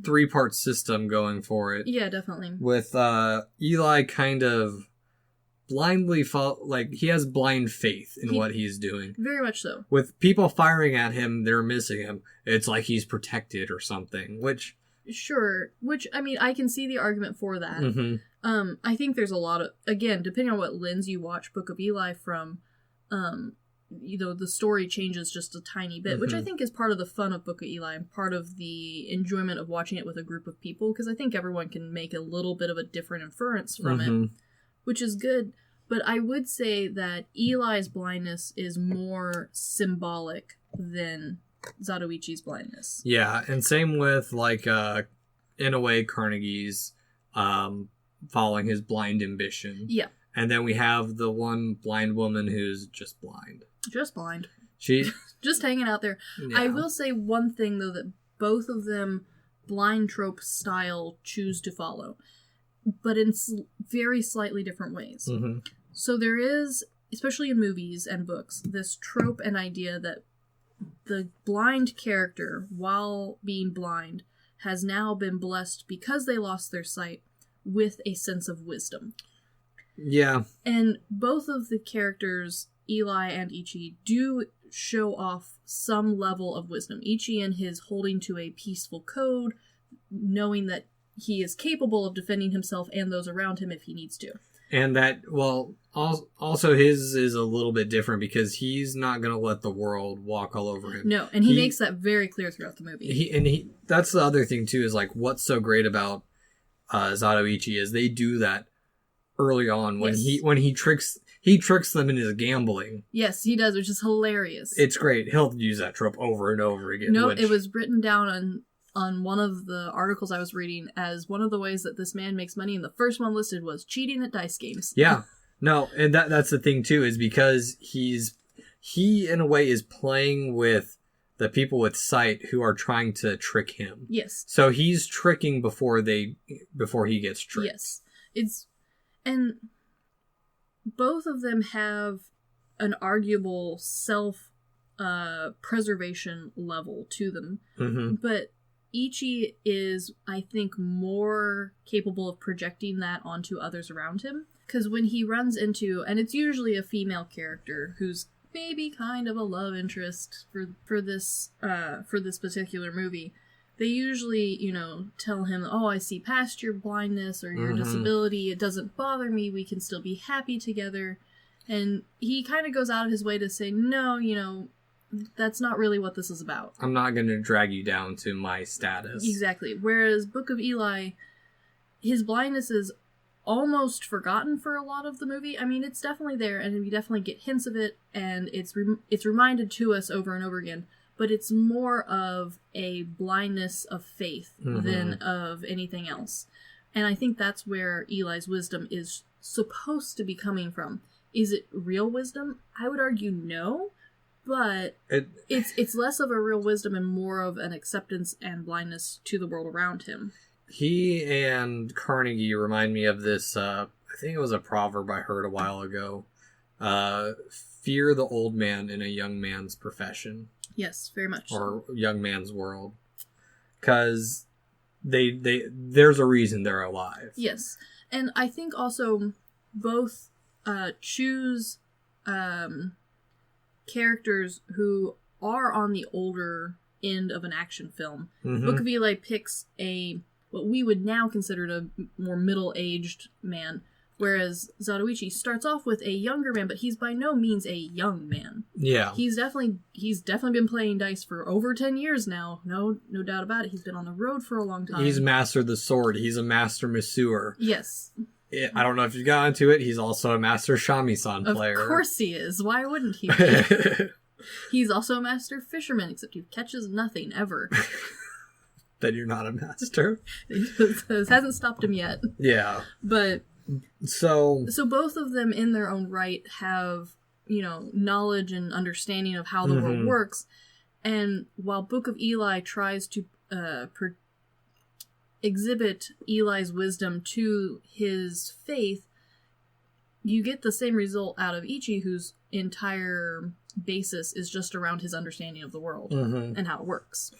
S2: 3-part system going for it.
S3: Yeah, definitely.
S2: With Eli kind of blindly he has blind faith in what he's doing.
S3: Very much so. With
S2: people firing at him, they're missing him. It's like he's protected or something, which...
S3: Sure. Which, I mean, I can see the argument for that. I think there's a lot of... Again, depending on what lens you watch Book of Eli from, you know, the story changes just a tiny bit, which I think is part of the fun of Book of Eli and part of the enjoyment of watching it with a group of people, because I think everyone can make a little bit of a different inference from it, which is good. But I would say that Eli's blindness is more symbolic than Zatoichi's blindness.
S2: Yeah, and same with, like, in a way, Carnegie's following his blind ambition.
S3: Yeah.
S2: And then we have the one blind woman who's just blind.
S3: Just blind.
S2: She...
S3: just hanging out there. Yeah. I will say one thing, though, that both of them, blind trope style, choose to follow. But in very slightly different ways. So there is, especially in movies and books, this trope and idea that the blind character, while being blind, has now been blessed, because they lost their sight, with a sense of wisdom.
S2: Yeah.
S3: And both of the characters, Eli and Ichi, do show off some level of wisdom. Ichi in his holding to a peaceful code, knowing that he is capable of defending himself and those around him if he needs to.
S2: And that, well, also his is a little bit different, because he's not going to let the world walk all over him.
S3: No, and he makes that very clear throughout the movie.
S2: That's the other thing, too, is, like, what's so great about Zatoichi is they do that early on when he tricks them into his gambling.
S3: Yes, he does, which is hilarious.
S2: It's great. He'll use that trope over and over again.
S3: No, it was written down on one of the articles I was reading as one of the ways that this man makes money, and the first one listed was cheating at dice games.
S2: Yeah. No, and that's the thing, too, is because he, in a way, is playing with the people with sight who are trying to trick him.
S3: Yes.
S2: So he's tricking before he gets tricked.
S3: Yes. And both of them have an arguable preservation level to them. But Ichi is, I think, more capable of projecting that onto others around him. Because when he runs into, and it's usually a female character who's maybe kind of a love interest for this particular movie, they usually, tell him, oh, I see past your blindness or your disability. It doesn't bother me. We can still be happy together. And he kind of goes out of his way to say, no, that's not really what this is about.
S2: I'm not going to drag you down to my status.
S3: Exactly. Whereas Book of Eli, his blindness is almost forgotten for a lot of the movie. I mean, it's definitely there, and we definitely get hints of it, and it's reminded to us over and over again. But it's more of a blindness of faith than of anything else. And I think that's where Eli's wisdom is supposed to be coming from. Is it real wisdom? I would argue no, but it's less of a real wisdom and more of an acceptance and blindness to the world around him.
S2: He and Carnegie remind me of this, I think it was a proverb I heard a while ago. Fear the old man in a young man's profession.
S3: Yes, very much.
S2: Or young man's world. Because there's a reason they're alive.
S3: Yes. And I think also both choose characters who are on the older end of an action film. Book of Eli picks what we would now consider a more middle-aged man, whereas Zatoichi starts off with a younger man, but he's by no means a young man.
S2: Yeah.
S3: He's definitely been playing dice for over 10 years now. No doubt about it. He's been on the road for a long time.
S2: He's mastered the sword. He's a master masseur.
S3: Yes.
S2: I don't know if you got into it. He's also a master shamisen player.
S3: Of course he is. Why wouldn't he be? He's also a master fisherman, except he catches nothing, ever.
S2: Then you're not a master.
S3: This hasn't stopped him yet.
S2: Yeah.
S3: But...
S2: So
S3: both of them in their own right have, knowledge and understanding of how the world works. And while Book of Eli tries to exhibit Eli's wisdom to his faith, you get the same result out of Ichi, whose entire basis is just around his understanding of the world and how it works.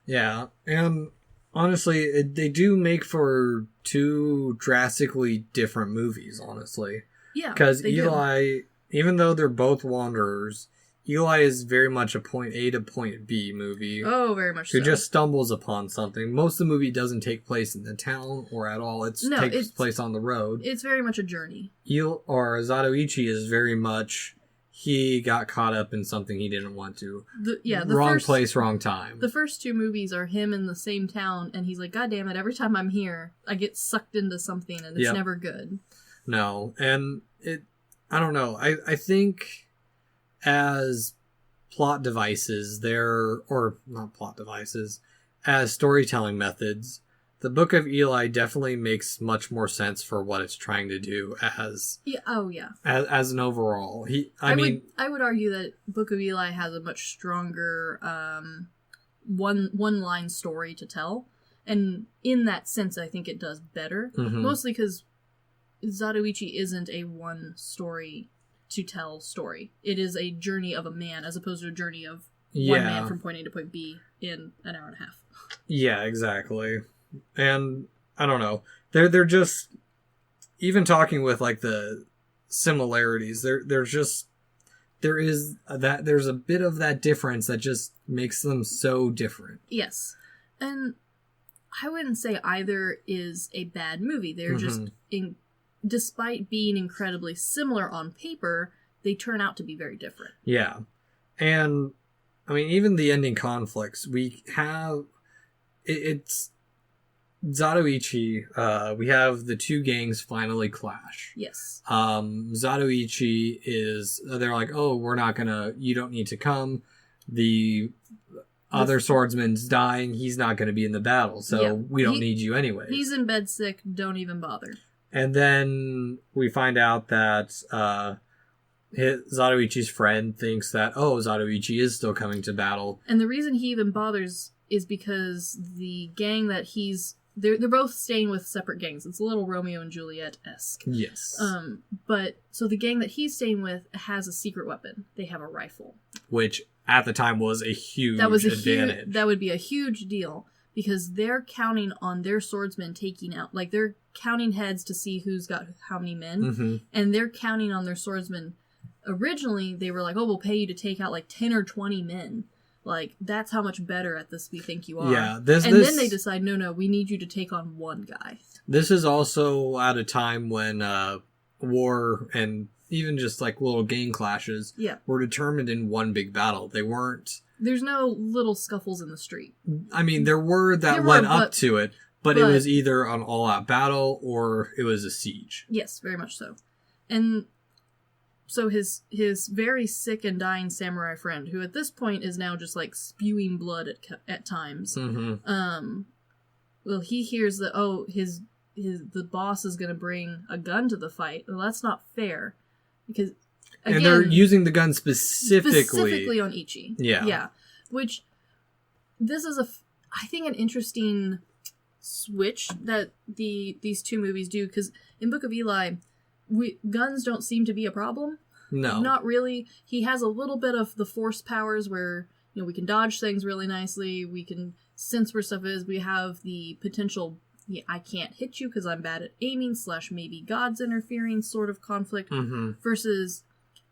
S2: Yeah, and honestly, they do make for two drastically different movies, honestly.
S3: Yeah,
S2: because Eli, even though they're both wanderers, Eli is very much a point A to point B movie.
S3: Oh, very much so.
S2: Who just stumbles upon something. Most of the movie doesn't take place in the town or at all. It takes place on the road.
S3: It's very much a journey.
S2: Zatoichi is very much... He got caught up in something he didn't want to. Wrong place, wrong time.
S3: The first two movies are him in the same town, and he's like, God damn it, every time I'm here, I get sucked into something, and it's never good. No, and I don't know. I think as plot devices, as storytelling methods, the Book of Eli definitely makes much more sense for what it's trying to do as as an overall. I would argue that Book of Eli has a much stronger one line story to tell, and in that sense, I think it does better. Mostly because Zatoichi isn't a one story to tell story. It is a journey of a man as opposed to a journey of one man from point A to point B in an hour and a half.
S2: Yeah, exactly. And I don't know. They're just, even talking with like the similarities, there's a bit of that difference that just makes them so different.
S3: Yes. And I wouldn't say either is a bad movie. They're just despite being incredibly similar on paper, they turn out to be very different. Yeah.
S2: And I mean, even the ending conflicts, we have it's Zatoichi, we have the two gangs finally clash.
S3: Yes.
S2: Zatoichi they're like, oh, you don't need to come. The other swordsman's dying. He's not going to be in the battle, so we don't need you anyway.
S3: He's in bed sick. Don't even bother.
S2: And then we find out that Zatoichi's friend thinks that, Zatoichi is still coming to battle.
S3: And the reason he even bothers is because the gang that they're both staying with separate gangs. It's a little Romeo and Juliet-esque.
S2: Yes.
S3: But so the gang that he's staying with has a secret weapon. They have a rifle.
S2: Which at the time was a huge advantage.
S3: That would be a huge deal because they're counting on their swordsmen taking out, like they're counting heads to see who's got how many men, and they're counting on their swordsmen. Originally, they were like, we'll pay you to take out like 10 or 20 men. Like, that's how much better at this we think you are.
S2: Yeah,
S3: then they decide, no, we need you to take on one guy. This
S2: is also at a time when war and even just like little gang clashes were determined in one big battle. They weren't...
S3: There's no little scuffles in the street.
S2: I mean, there were that led up to it, but it was either an all-out battle or it was a siege.
S3: Yes, very much so. And so his very sick and dying samurai friend, who at this point is now just like spewing blood at times, well, he hears that, the boss is going to bring a gun to the fight. Well, that's not fair. Because, again... And they're
S2: using the gun specifically
S3: on Ichi.
S2: Yeah.
S3: Yeah. Which, this is I think an interesting switch that these two movies do, because in Book of Eli, guns don't seem to be a problem.
S2: No.
S3: Not really. He has a little bit of the force powers where, we can dodge things really nicely, we can sense where stuff is, we have the potential, I can't hit you because I'm bad at aiming / maybe God's interfering sort of conflict, versus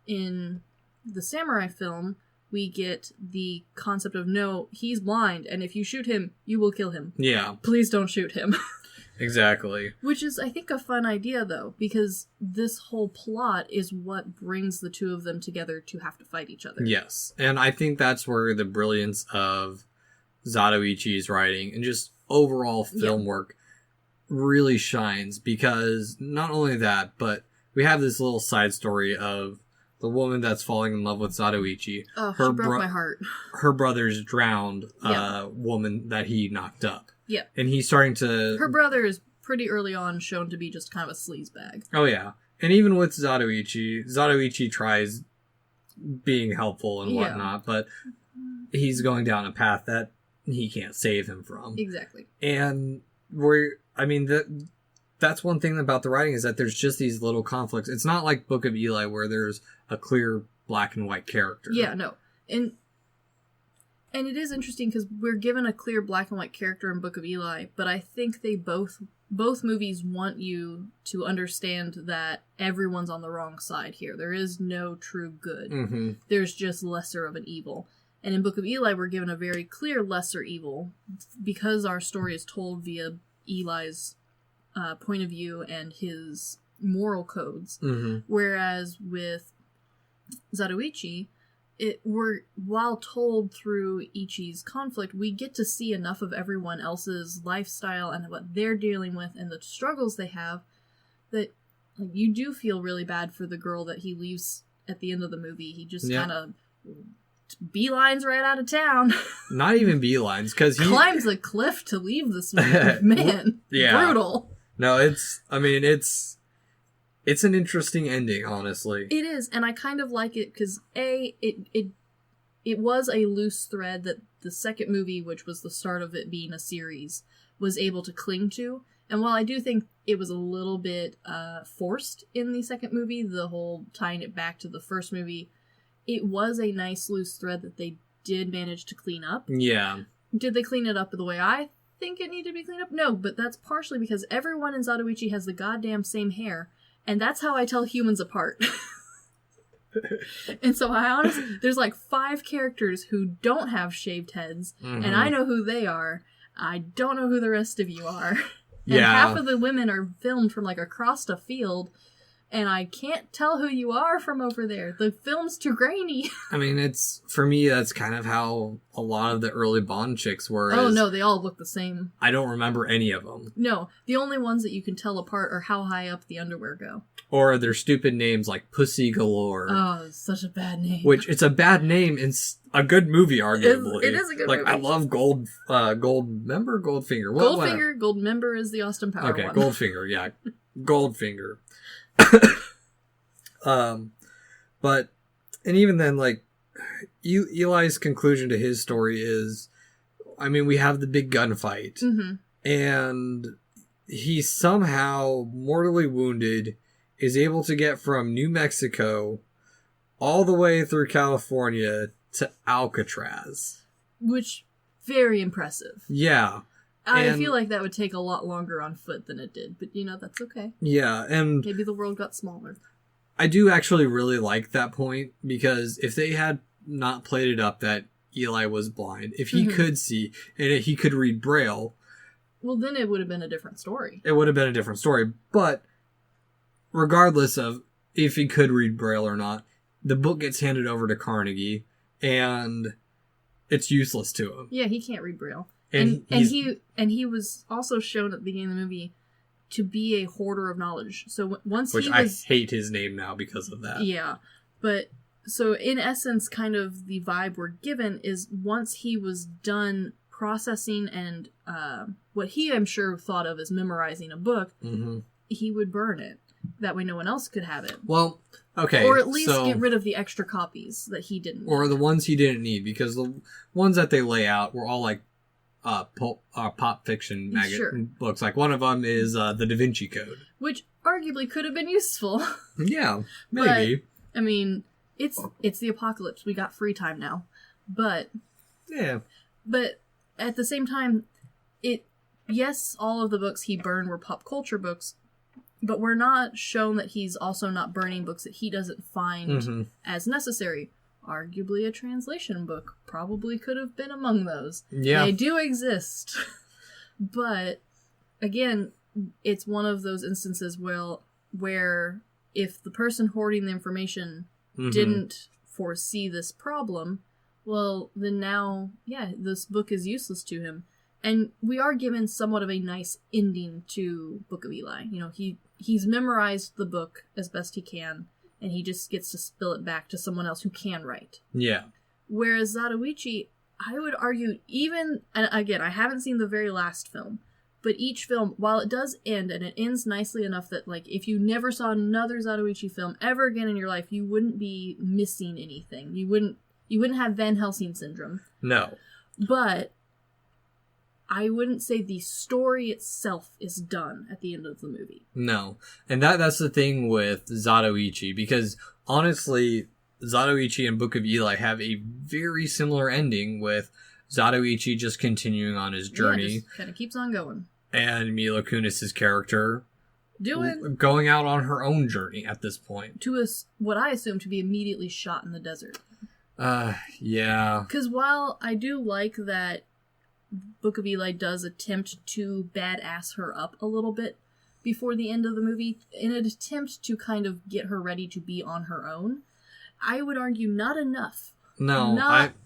S3: in the samurai film, we get the concept of, no, he's blind, and if you shoot him, you will kill him.
S2: Yeah.
S3: Please don't shoot him.
S2: Exactly.
S3: Which is, I think, a fun idea, though, because this whole plot is what brings the two of them together to have to fight each other.
S2: Yes, and I think that's where the brilliance of Zatoichi's writing and just overall film work really shines, because not only that, but we have this little side story of the woman that's falling in love with Zatoichi.
S3: Oh, she broke my heart.
S2: Her brother's drowned woman that he knocked up.
S3: Yeah.
S2: And he's starting to...
S3: Her brother is pretty early on shown to be just kind of a sleazebag.
S2: Oh, yeah. And even with Zatoichi tries being helpful and whatnot, but he's going down a path that he can't save him from.
S3: Exactly.
S2: And that's one thing about the writing, is that there's just these little conflicts. It's not like Book of Eli where there's a clear black and white character.
S3: Yeah, no. And it is interesting because we're given a clear black and white character in Book of Eli, but I think they both movies want you to understand that everyone's on the wrong side here. There is no true good.
S2: Mm-hmm.
S3: There's just lesser of an evil. And in Book of Eli, we're given a very clear lesser evil because our story is told via Eli's point of view and his moral codes.
S2: Mm-hmm.
S3: Whereas with Zatoichi, while told through Ichi's conflict, we get to see enough of everyone else's lifestyle and what they're dealing with and the struggles they have that you do feel really bad for the girl that he leaves at the end of the movie. He just kind of beelines right out of town.
S2: Not even beelines, because he
S3: climbs a cliff to leave this man.
S2: Yeah.
S3: Brutal.
S2: No, it's an interesting ending, honestly.
S3: It is, and I kind of like it because it was a loose thread that the second movie, which was the start of it being a series, was able to cling to. And while I do think it was a little bit forced in the second movie, the whole tying it back to the first movie, it was a nice loose thread that they did manage to clean up.
S2: Yeah.
S3: Did they clean it up the way I think it needed to be cleaned up? No, but that's partially because everyone in Zatoichi has the goddamn same hair. And that's how I tell humans apart. And so I honestly, there's like 5 characters who don't have shaved heads, and I know who they are. I don't know who the rest of you are. And half of the women are filmed from like across a field, and I can't tell who you are from over there. The film's too grainy. I
S2: mean, for me, that's kind of how a lot of the early Bond chicks were.
S3: Oh, no, they all look the same.
S2: I don't remember any of them.
S3: No, the only ones that you can tell apart are how high up the underwear go.
S2: Or their stupid names like Pussy Galore.
S3: Oh, it's such a bad name.
S2: Which, it's a bad name in a good movie, arguably.
S3: It is a good movie.
S2: I love Goldfinger?
S3: Goldfinger, Goldmember is the Austin Power one.
S2: Okay, Goldfinger, yeah. Goldfinger. But, and even then, like, Eli's conclusion to his story is, we have the big gunfight, and he somehow, mortally wounded, is able to get from New Mexico all the way through California to Alcatraz.
S3: Which, very impressive.
S2: Yeah.
S3: I feel like that would take a lot longer on foot than it did, but that's okay.
S2: Yeah, and
S3: maybe the world got smaller.
S2: I do actually really like that point, because if they had not played it up that Eli was blind, if he could see, and he could read Braille...
S3: Well, then it would have been a different story.
S2: It would have been a different story, but regardless of if he could read Braille or not, the book gets handed over to Carnegie, and it's useless to him.
S3: Yeah, he can't read Braille. And he was also shown at the beginning of the movie to be a hoarder of knowledge. So once
S2: Which
S3: he was...
S2: I hate his name now because of that.
S3: Yeah, but... So in essence, kind of the vibe we're given is once he was done processing and what he, I'm sure, thought of as memorizing a book, he would burn it. That way no one else could have it.
S2: Well, okay.
S3: Or at least get rid of the extra copies that he didn't need.
S2: Or the ones he didn't need, because the ones that they lay out were all like pop fiction books. Like one of them is The Da Vinci Code. Which
S3: arguably could have been useful.
S2: Yeah, maybe.
S3: But, I mean... It's the apocalypse. We got free time now. But...
S2: Yeah.
S3: But at the same time, yes, all of the books he burned were pop culture books, but we're not shown that he's also not burning books that he doesn't find as necessary. Arguably a translation book probably could have been among those.
S2: Yeah.
S3: They do exist. But, again, it's one of those instances where if the person hoarding the information... didn't foresee this problem, well, then now, this book is useless to him. And we are given somewhat of a nice ending to Book of Eli. You know, he's memorized the book as best he can, and he just gets to spill it back to someone else who can write.
S2: Yeah.
S3: Whereas Zatoichi, I would argue, and again, I haven't seen the very last film, but each film, while it does end, and it ends nicely enough that, like, if you never saw another Zatoichi film ever again in your life, you wouldn't be missing anything. You wouldn't have Van Helsing syndrome.
S2: No.
S3: But I wouldn't say the story itself is done at the end of the movie.
S2: No. And that's the thing with Zatoichi, because, honestly, Zatoichi and Book of Eli have a very similar ending, with Zatoichi just continuing on his journey.
S3: Yeah, just kind of keeps on going.
S2: And Mila Kunis's character going out on her own journey at this point.
S3: To what I assume to be immediately shot in the desert.
S2: Yeah.
S3: Because while I do like that Book of Eli does attempt to badass her up a little bit before the end of the movie, in an attempt to kind of get her ready to be on her own, I would argue not enough.
S2: No.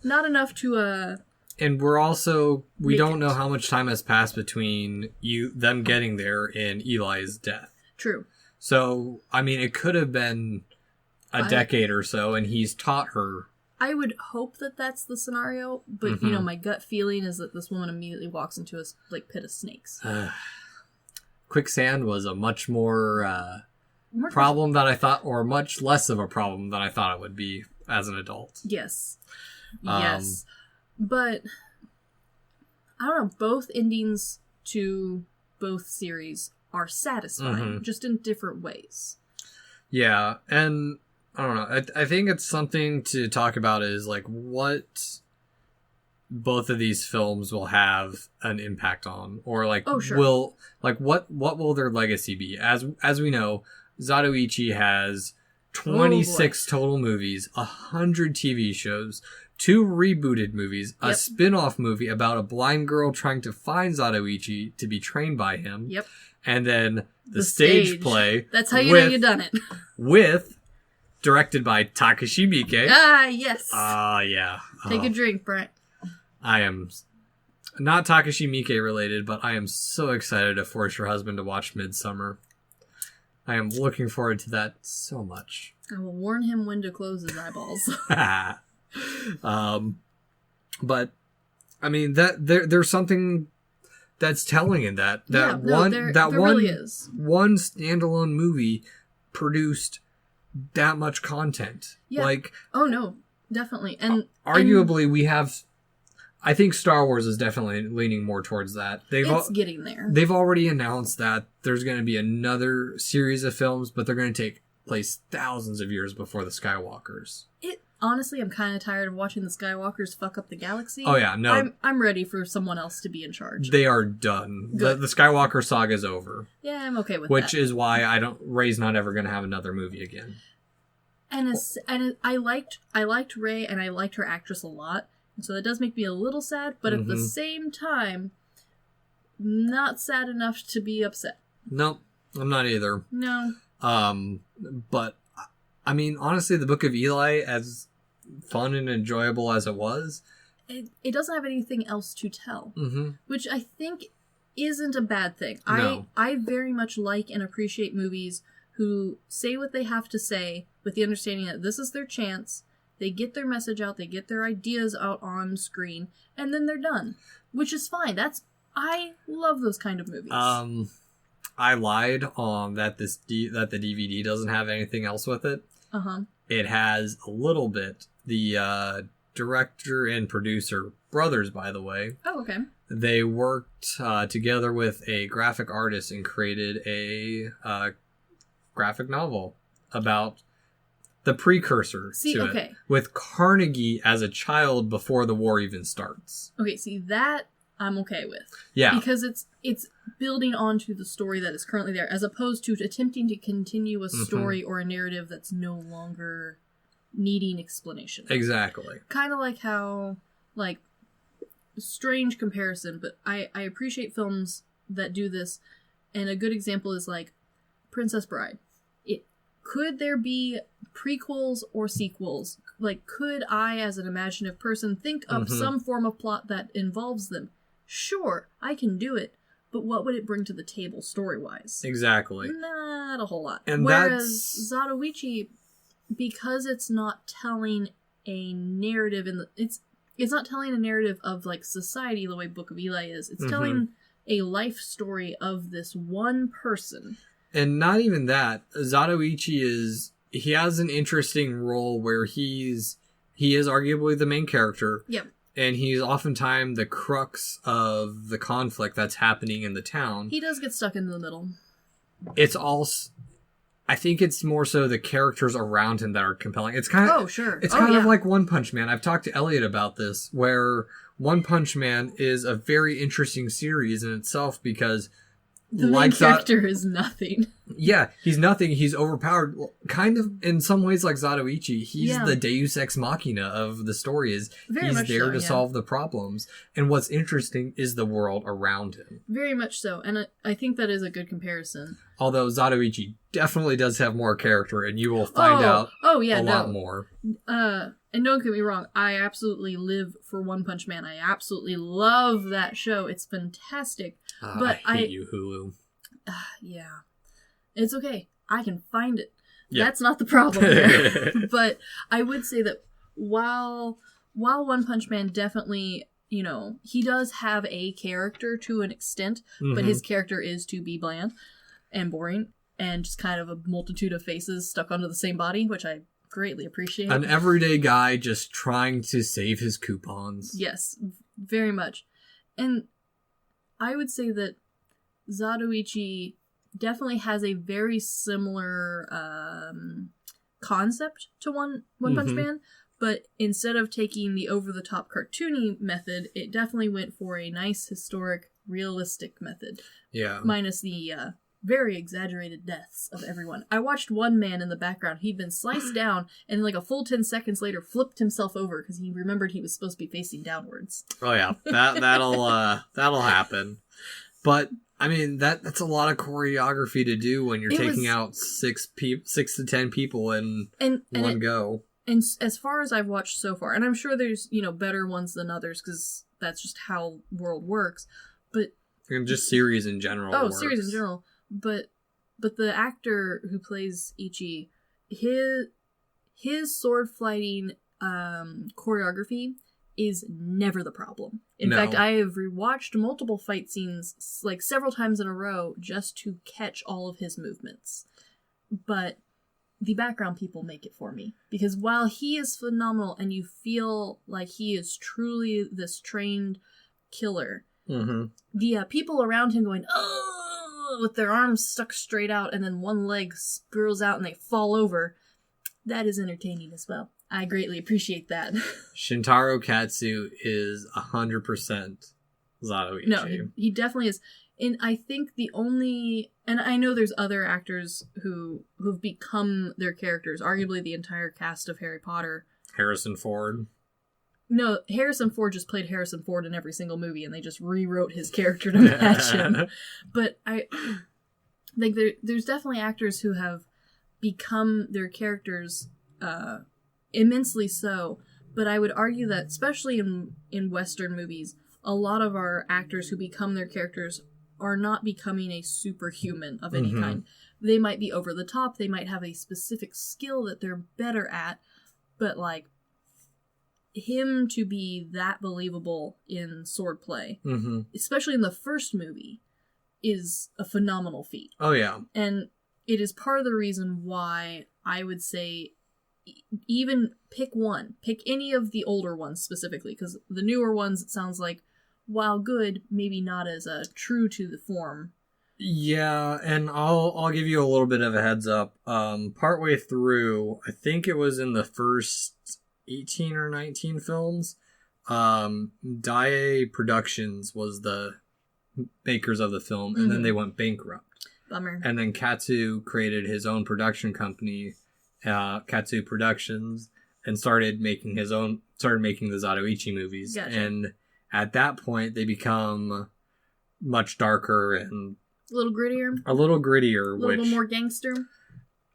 S3: Not enough to...
S2: And we're also, we don't know how much time has passed between them getting there and Eli's death.
S3: True.
S2: So, I mean, it could have been a decade or so, and he's taught her.
S3: I would hope that that's the scenario, but, you know, my gut feeling is that this woman immediately walks into a pit of snakes.
S2: Quicksand was a much more problem than I thought, or much less of a problem than I thought it would be as an adult.
S3: Yes. Yes. But, I don't know, both endings to both series are satisfying, just in different ways. Yeah,
S2: and, I don't know, I think it's something to talk about is, like, what both of these films will have an impact on, or, like, what will their legacy be? As we know, Zatoichi has 26 total movies, 100 TV shows, 2 rebooted movies, a spin-off movie about a blind girl trying to find Zatoichi to be trained by him, and then the stage play.
S3: That's how you know you've done it.
S2: Directed by Takashi Miike.
S3: Ah, yes.
S2: Yeah.
S3: Take a drink, Brent.
S2: I am not Takashi Miike related, but I am so excited to force your husband to watch Midsummer. I am looking forward to that so much.
S3: I will warn him when to close his eyeballs.
S2: But I mean there's something that's telling in that
S3: there really is.
S2: One standalone movie produced that much content.
S3: Yeah.
S2: Like,
S3: oh no, definitely. And
S2: arguably we have, I think Star Wars is definitely leaning more towards that.
S3: It's getting there.
S2: They've already announced that there's going to be another series of films, but they're going to take place thousands of years before the Skywalkers.
S3: Honestly, I'm kind of tired of watching the Skywalkers fuck up the galaxy.
S2: Oh yeah, no.
S3: I'm ready for someone else to be in charge.
S2: They are done. The Skywalker saga is over.
S3: Yeah, I'm okay with that.
S2: Which is why Rey's not ever going to have another movie again.
S3: And I liked Rey, and I liked her actress a lot. So that does make me a little sad, but at the same time, not sad enough to be upset.
S2: Nope, I'm not either.
S3: No.
S2: But, I mean, honestly, the Book of Eli, as fun and enjoyable as it was...
S3: It doesn't have anything else to tell, which I think isn't a bad thing.
S2: No.
S3: I very much like and appreciate movies who say what they have to say with the understanding that this is their chance, they get their message out, they get their ideas out on screen, and then they're done, which is fine. I love those kind of movies.
S2: I lied on that the DVD doesn't have anything else with it. It has a little bit. The director and producer, brothers, by the way.
S3: Oh, okay.
S2: They worked together with a graphic artist and created a graphic novel about the precursor to it. With Carnegie as a child before the war even starts.
S3: Okay, see, that I'm okay with.
S2: Yeah.
S3: Because it's building onto the story that is currently there, as opposed to attempting to continue a story or a narrative that's no longer needing explanation.
S2: Exactly.
S3: Kind of like how, like, strange comparison, but I appreciate films that do this, and a good example is, like, Princess Bride. Could there be prequels or sequels? Like, could I, as an imaginative person, think of some form of plot that involves them? Sure, I can do it, but what would it bring to the table story-wise?
S2: Exactly.
S3: Not a whole lot.
S2: And
S3: whereas Zatoichi, because it's not telling a narrative it's not telling a narrative of, like, society the way Book of Eli is. It's telling a life story of this one person.
S2: And not even that. Zatoichi he has an interesting role where he is arguably the main character.
S3: Yep.
S2: And he's oftentimes the crux of the conflict that's happening in the town.
S3: He does get stuck in the middle.
S2: I think it's more so the characters around him that are compelling. It's kind of...
S3: Oh, sure.
S2: It's kind of like One Punch Man. I've talked to Elliot about this, where One Punch Man is a very interesting series in itself because...
S3: The main character is nothing.
S2: Yeah, he's nothing. He's overpowered. Kind of, in some ways, like Zatoichi. He's the deus ex machina of the story. He's there to solve the problems. And what's interesting is the world around him.
S3: Very much so. And I think that is a good comparison.
S2: Although Zatoichi definitely does have more character, and you will find out a lot more.
S3: And don't get me wrong, I absolutely live for One Punch Man. I absolutely love that show. It's fantastic. But
S2: I hate you, Hulu.
S3: Yeah. It's okay. I can find it.
S2: Yeah.
S3: That's not the problem here. But I would say that while One Punch Man definitely, he does have a character to an extent, but his character is to be bland and boring and just kind of a multitude of faces stuck onto the same body, which I greatly appreciate.
S2: An everyday guy just trying to save his coupons.
S3: Yes, very much. And I would say that Zatoichi definitely has a very similar concept to One Punch Man, but instead of taking the over-the-top cartoony method, it definitely went for a nice, historic, realistic method.
S2: Yeah.
S3: Minus the very exaggerated deaths of everyone. I watched one man in the background. He'd been sliced down, and like a full 10 seconds later flipped himself over because he remembered he was supposed to be facing downwards.
S2: Oh yeah, that'll happen. But I mean that's a lot of choreography to do when you're taking out 6 to 10 people in one go.
S3: And as far as I've watched so far, and I'm sure there's better ones than others because that's just how world works, but
S2: and just series in general.
S3: Series in general. But the actor who plays Ichi, his sword fighting choreography is never the problem. In fact, I have rewatched multiple fight scenes like several times in a row just to catch all of his movements. But the background people make it for me. Because while he is phenomenal and you feel like he is truly this trained killer, the people around him going, oh, with their arms stuck straight out and then one leg spirals out and they fall over, that is entertaining as well. I greatly appreciate that.
S2: Shintaro Katsu is 100% Zatoichi.
S3: No, he definitely is. And I think and I know there's other actors who've become their characters, arguably the entire cast of Harry Potter.
S2: Harrison Ford.
S3: No, Harrison Ford just played Harrison Ford in every single movie, and they just rewrote his character to match him. But I think there's definitely actors who have become their characters immensely so. But I would argue that, especially in Western movies, a lot of our actors who become their characters are not becoming a superhuman of any kind. They might be over the top. They might have a specific skill that they're better at. But, like, him to be that believable in swordplay, especially in the first movie, is a phenomenal feat.
S2: Oh, yeah.
S3: And it is part of the reason why I would say even pick one. Pick any of the older ones specifically, because the newer ones, it sounds like, while good, maybe not as true to the form.
S2: Yeah, and I'll give you a little bit of a heads up. Partway through, I think it was in the first 18 or 19 films, Daiei Productions was the makers of the film, and then they went bankrupt.
S3: Bummer.
S2: And then Katsu created his own production company, Katsu Productions, and started making the Zatoichi movies.
S3: Gotcha.
S2: And at that point, they become much darker and
S3: A little grittier.
S2: A little grittier,
S3: A little more gangster.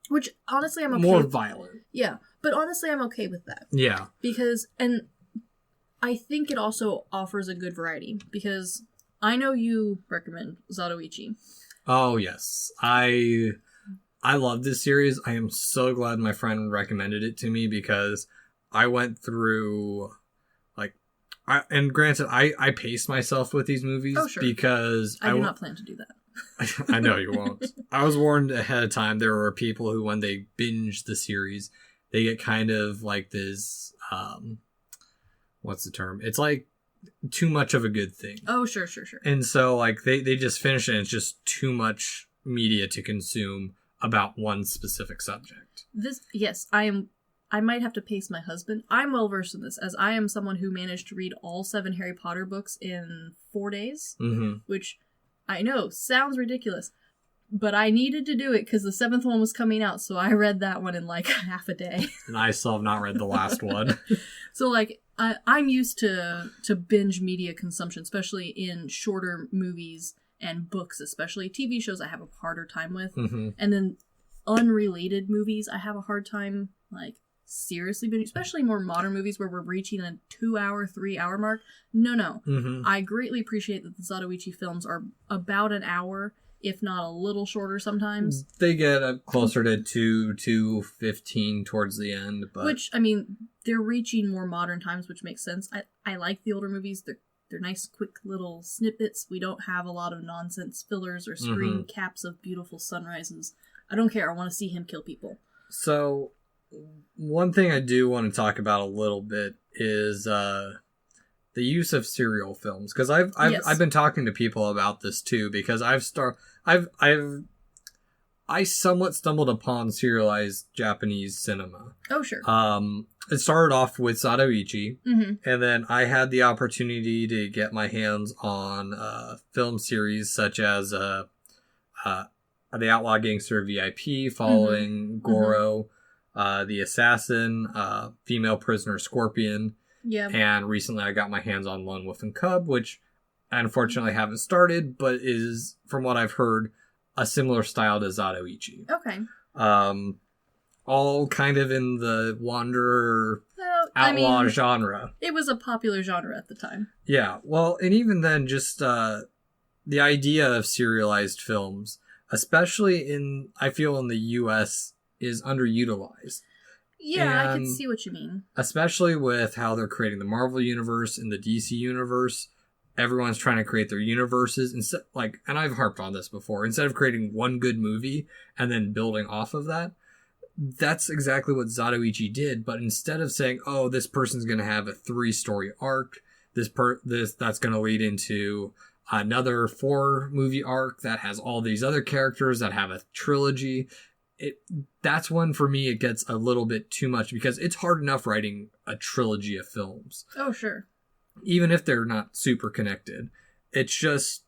S3: Which, honestly, I'm okay
S2: more
S3: with.
S2: violent.
S3: Yeah, but honestly, I'm okay with that.
S2: Yeah.
S3: Because, and I think it also offers a good variety. Because I know you recommend Zatoichi.
S2: Oh, yes. I love this series. I am so glad my friend recommended it to me because I went through, like, and granted, I pace myself with these movies.
S3: Oh, sure.
S2: Because
S3: I do not plan to do that.
S2: I know you won't. I was warned ahead of time. There are people who, when they binge the series, they get kind of like this, what's the term? It's like too much of a good thing.
S3: Oh, sure.
S2: And so, like, they just finish it and it's just too much media to consume about one specific subject.
S3: Yes, I might have to pace my husband. I'm well versed in this, as I am someone who managed to read all 7 Harry Potter books in 4 days, which I know sounds ridiculous, but I needed to do it because the 7th one was coming out, so I read that one in like half a day.
S2: And I still have not read the last one.
S3: So, like, I'm used to binge media consumption, especially in shorter movies and books, especially. TV shows I have a harder time with. And then unrelated movies I have a hard time, like, seriously binging, especially more modern movies where we're reaching a 2-hour, 3-hour mark. No. I greatly appreciate that the Zatoichi films are about an hour, if not a little shorter sometimes.
S2: They get closer to 2:15 towards the end. But
S3: which, I mean, they're reaching more modern times, which makes sense. I like the older movies. They're nice, quick little snippets. We don't have a lot of nonsense fillers or screen caps of beautiful sunrises. I don't care. I want to see him kill people.
S2: So, one thing I do want to talk about a little bit is the use of serial films, because I've been talking to people about this too, because I somewhat stumbled upon serialized Japanese cinema.
S3: Oh, sure.
S2: It started off with Zatoichi, and then I had the opportunity to get my hands on film series such as The Outlaw Gangster VIP, following Goro, The Assassin, Female Prisoner Scorpion, and recently I got my hands on Lone Wolf and Cub, which I unfortunately haven't started, but is, from what I've heard, a similar style to Zatoichi.
S3: Okay.
S2: All kind of in the wanderer outlaw genre.
S3: It was a popular genre at the time.
S2: Yeah, well, and even then, just the idea of serialized films, especially I feel in the US, is underutilized.
S3: Yeah, I can see what you mean.
S2: Especially with how they're creating the Marvel universe and the DC universe. Everyone's trying to create their universes instead, and I've harped on this before. Instead of creating one good movie and then building off of that, that's exactly what Zatoichi did. But instead of saying, "Oh, this person's going to have a 3-story arc, that's going to lead into another 4-movie arc that has all these other characters that have a trilogy," that's when, for me, it gets a little bit too much, because it's hard enough writing a trilogy of films.
S3: Oh, sure.
S2: Even if they're not super connected. It's just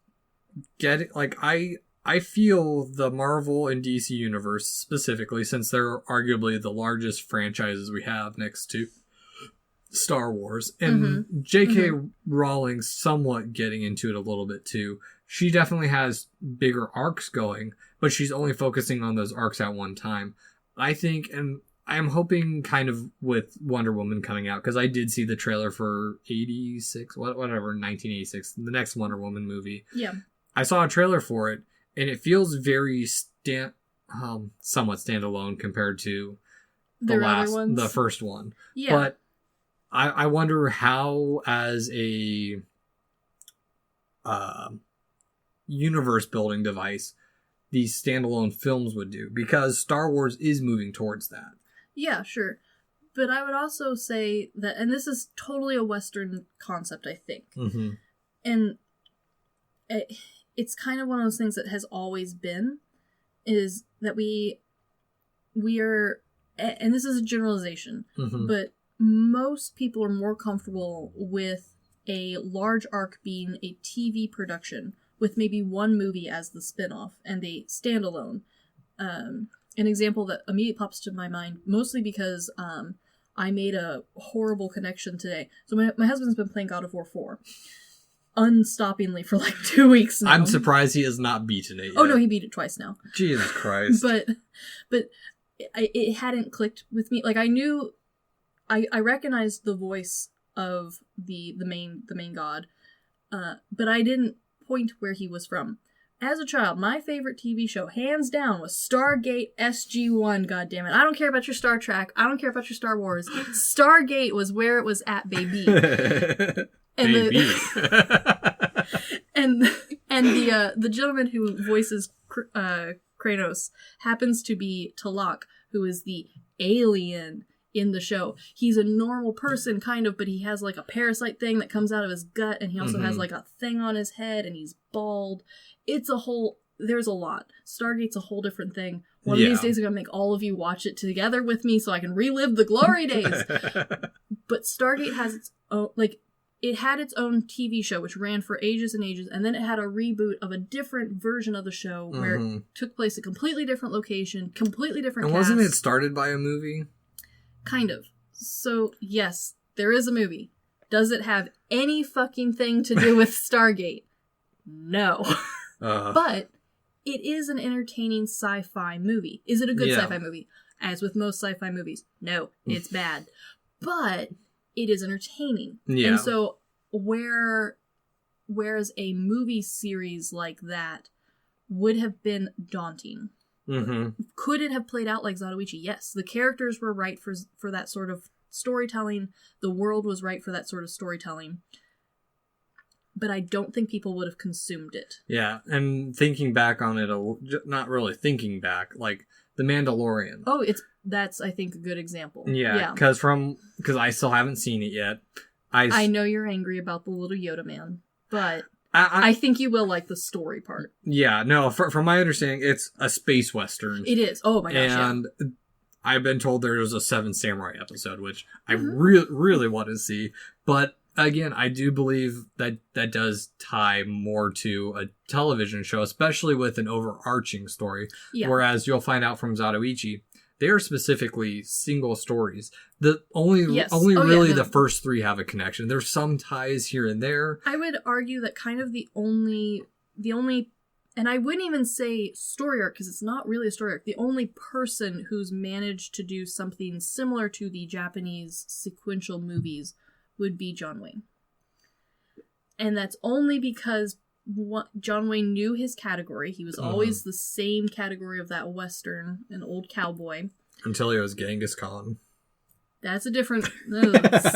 S2: I feel the Marvel and DC universe specifically, since they're arguably the largest franchises we have next to Star Wars. And J.K. Rowling somewhat getting into it a little bit too. She definitely has bigger arcs going, but she's only focusing on those arcs at one time. I think, and I'm hoping kind of with Wonder Woman coming out, because I did see the trailer for 1986, the next Wonder Woman movie.
S3: Yeah.
S2: I saw a trailer for it, and it feels very somewhat standalone compared to the first one.
S3: Yeah.
S2: But I wonder how, as a universe building device, these standalone films would do, because Star Wars is moving towards that.
S3: Yeah, sure. But I would also say that, and this is totally a Western concept, I think. And it's kind of one of those things that has always been, is that we are, and this is a generalization, but most people are more comfortable with a large arc being a TV production with maybe one movie as the spin-off and a standalone. An example that immediately pops to my mind, mostly because I made a horrible connection today. So my husband's been playing God of War 4 unstoppingly for like 2 weeks now.
S2: I'm surprised he has not beaten it yet.
S3: Oh no, he beat it twice now.
S2: Jesus Christ.
S3: But it hadn't clicked with me. Like, I knew, I recognized the voice of the main god, but I didn't point where he was from. As a child, my favorite TV show, hands down, was Stargate SG-1, goddammit. I don't care about your Star Trek. I don't care about your Star Wars. Stargate was where it was at, baby. And
S2: baby.
S3: The gentleman who voices Kratos happens to be Talak, who is the alien in the show. He's a normal person, kind of, but he has like a parasite thing that comes out of his gut, and he also has like a thing on his head, and he's bald. There's a lot. Stargate's a whole different thing. One of these days I'm going to make all of you watch it together with me so I can relive the glory days. But Stargate has its own, it had its own TV show, which ran for ages and ages, and then it had a reboot of a different version of the show where it took place a completely different location, completely different cast.
S2: And wasn't it started by a movie?
S3: Kind of. So, yes, there is a movie. Does it have any fucking thing to do with Stargate? No. But it is an entertaining sci-fi movie. Is it a good sci-fi movie? As with most sci-fi movies, no, it's bad. But it is entertaining. Yeah. And so whereas a movie series like that would have been daunting. Could it have played out like Zatoichi? Yes. The characters were right for that sort of storytelling. The world was right for that sort of storytelling. But I don't think people would have consumed it. Yeah,
S2: and thinking back on it, not really thinking back, like The Mandalorian.
S3: Oh, that's I think a good example.
S2: Yeah, because I still haven't seen it yet.
S3: I know you're angry about the little Yoda man, but I think you will like the story part.
S2: Yeah, no, from my understanding, it's a space western.
S3: It is. Oh my gosh,
S2: and I've been told there's a 7 Samurai episode, which I really want to see, but again, I do believe that does tie more to a television show, especially with an overarching story. Yeah. Whereas you'll find out from Zatoichi, they are specifically single stories. The the first 3 have a connection. There's some ties here and there.
S3: I would argue that kind of the only, and I wouldn't even say story arc because it's not really a story arc. The only person who's managed to do something similar to the Japanese sequential movies would be John Wayne. And that's only because John Wayne knew his category. He was always the same category of that Western, an old cowboy.
S2: Until he was Genghis Khan.
S3: That's a different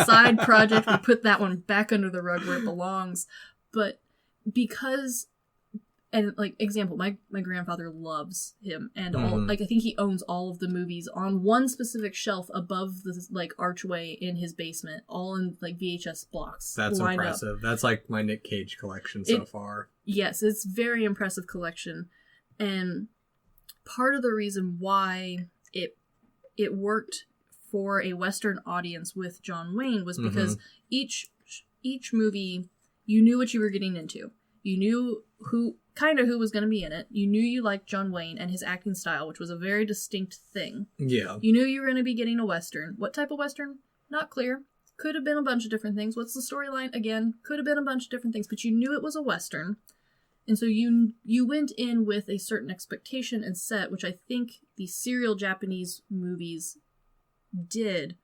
S3: side project. We put that one back under the rug where it belongs. But because... And, example, my grandfather loves him, and all, I think he owns all of the movies on one specific shelf above the, archway in his basement, all in, VHS blocks.
S2: That's impressive. Up. That's, my Nick Cage collection so far.
S3: Yes, it's very impressive collection, and part of the reason why it worked for a Western audience with John Wayne was because each movie, you knew what you were getting into. You knew who was going to be in it. You knew you liked John Wayne and his acting style, which was a very distinct thing. Yeah. You knew you were going to be getting a Western. What type of Western? Not clear. Could have been a bunch of different things. What's the storyline? Again, could have been a bunch of different things, but you knew it was a Western. And so you went in with a certain expectation and set, which I think the serial Japanese movies did,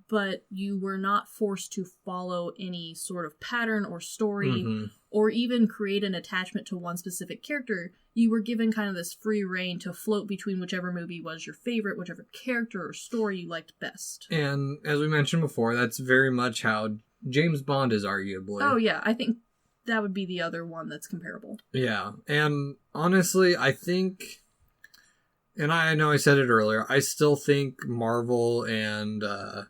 S3: but you were not forced to follow any sort of pattern or story or even create an attachment to one specific character. You were given kind of this free reign to float between whichever movie was your favorite, whichever character or story you liked best.
S2: And as we mentioned before, that's very much how James Bond is, arguably.
S3: Oh, yeah. I think that would be the other one that's comparable.
S2: Yeah. And honestly, I think, and I know I said it earlier, I still think Marvel and the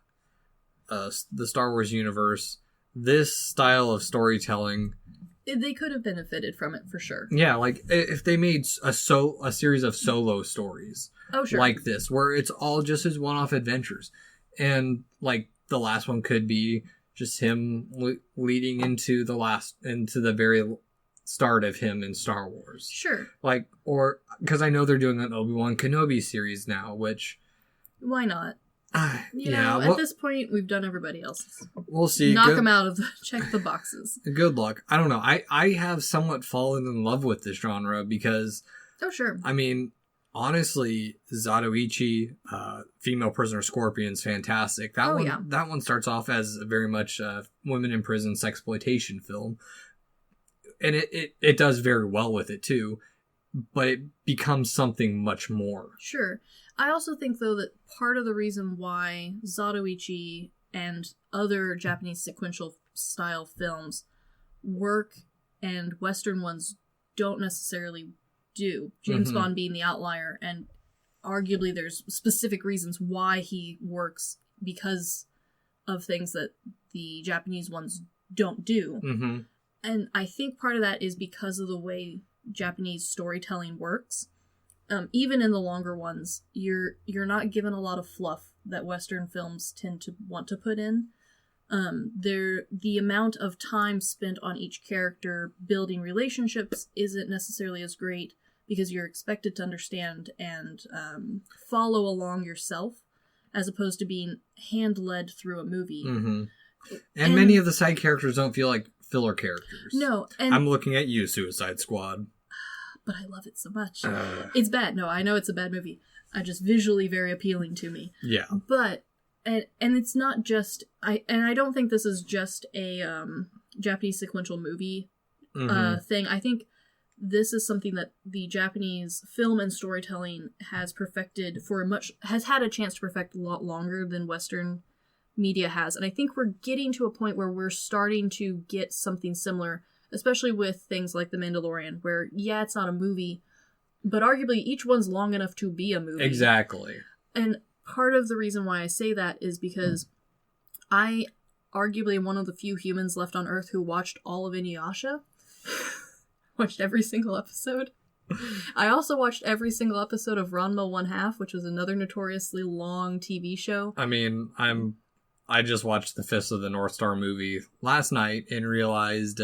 S2: Star Wars universe, this style of storytelling,
S3: they could have benefited from it for sure.
S2: Yeah, like if they made a series of solo stories, like this, where it's all just his one-off adventures, and like the last one could be just him leading into the very start of him in Star Wars.
S3: Sure.
S2: Like, or because I know they're doing an Obi-Wan Kenobi series now, which
S3: why not? You
S2: yeah,
S3: know, at this point, we've done everybody else's.
S2: We'll see.
S3: Knock them out of check the boxes.
S2: Good luck. I don't know. I have somewhat fallen in love with this genre because...
S3: Oh, sure.
S2: I mean, honestly, Zatoichi, Female Prisoner Scorpion's fantastic. That one starts off as very much women in prison sexploitation film. And it does very well with it, too. But it becomes something much more.
S3: Sure. I also think, though, that part of the reason why Zatoichi and other Japanese sequential style films work and Western ones don't necessarily do, James Bond being the outlier, and arguably there's specific reasons why he works because of things that the Japanese ones don't do. And I think part of that is because of the way Japanese storytelling works. Even in the longer ones, you're not given a lot of fluff that Western films tend to want to put in. The amount of time spent on each character building relationships isn't necessarily as great because you're expected to understand and follow along yourself, as opposed to being hand-led through a movie.
S2: And many of the side characters don't feel like filler characters.
S3: No. And I'm
S2: looking at you, Suicide Squad.
S3: But I love it so much. It's bad. No, I know it's a bad movie. Just visually very appealing to me.
S2: Yeah.
S3: But, and it's not just, I don't think this is just a Japanese sequential movie thing. I think this is something that the Japanese film and storytelling has perfected has had a chance to perfect a lot longer than Western media has. And I think we're getting to a point where we're starting to get something similar, especially with things like The Mandalorian, where, yeah, it's not a movie, but arguably each one's long enough to be a movie.
S2: Exactly.
S3: And part of the reason why I say that is because I arguably am one of the few humans left on Earth who watched all of Inuyasha. Watched every single episode. I also watched every single episode of Ranma 1/2, which was another notoriously long TV show.
S2: I mean, I just watched the Fist of the North Star movie last night and realized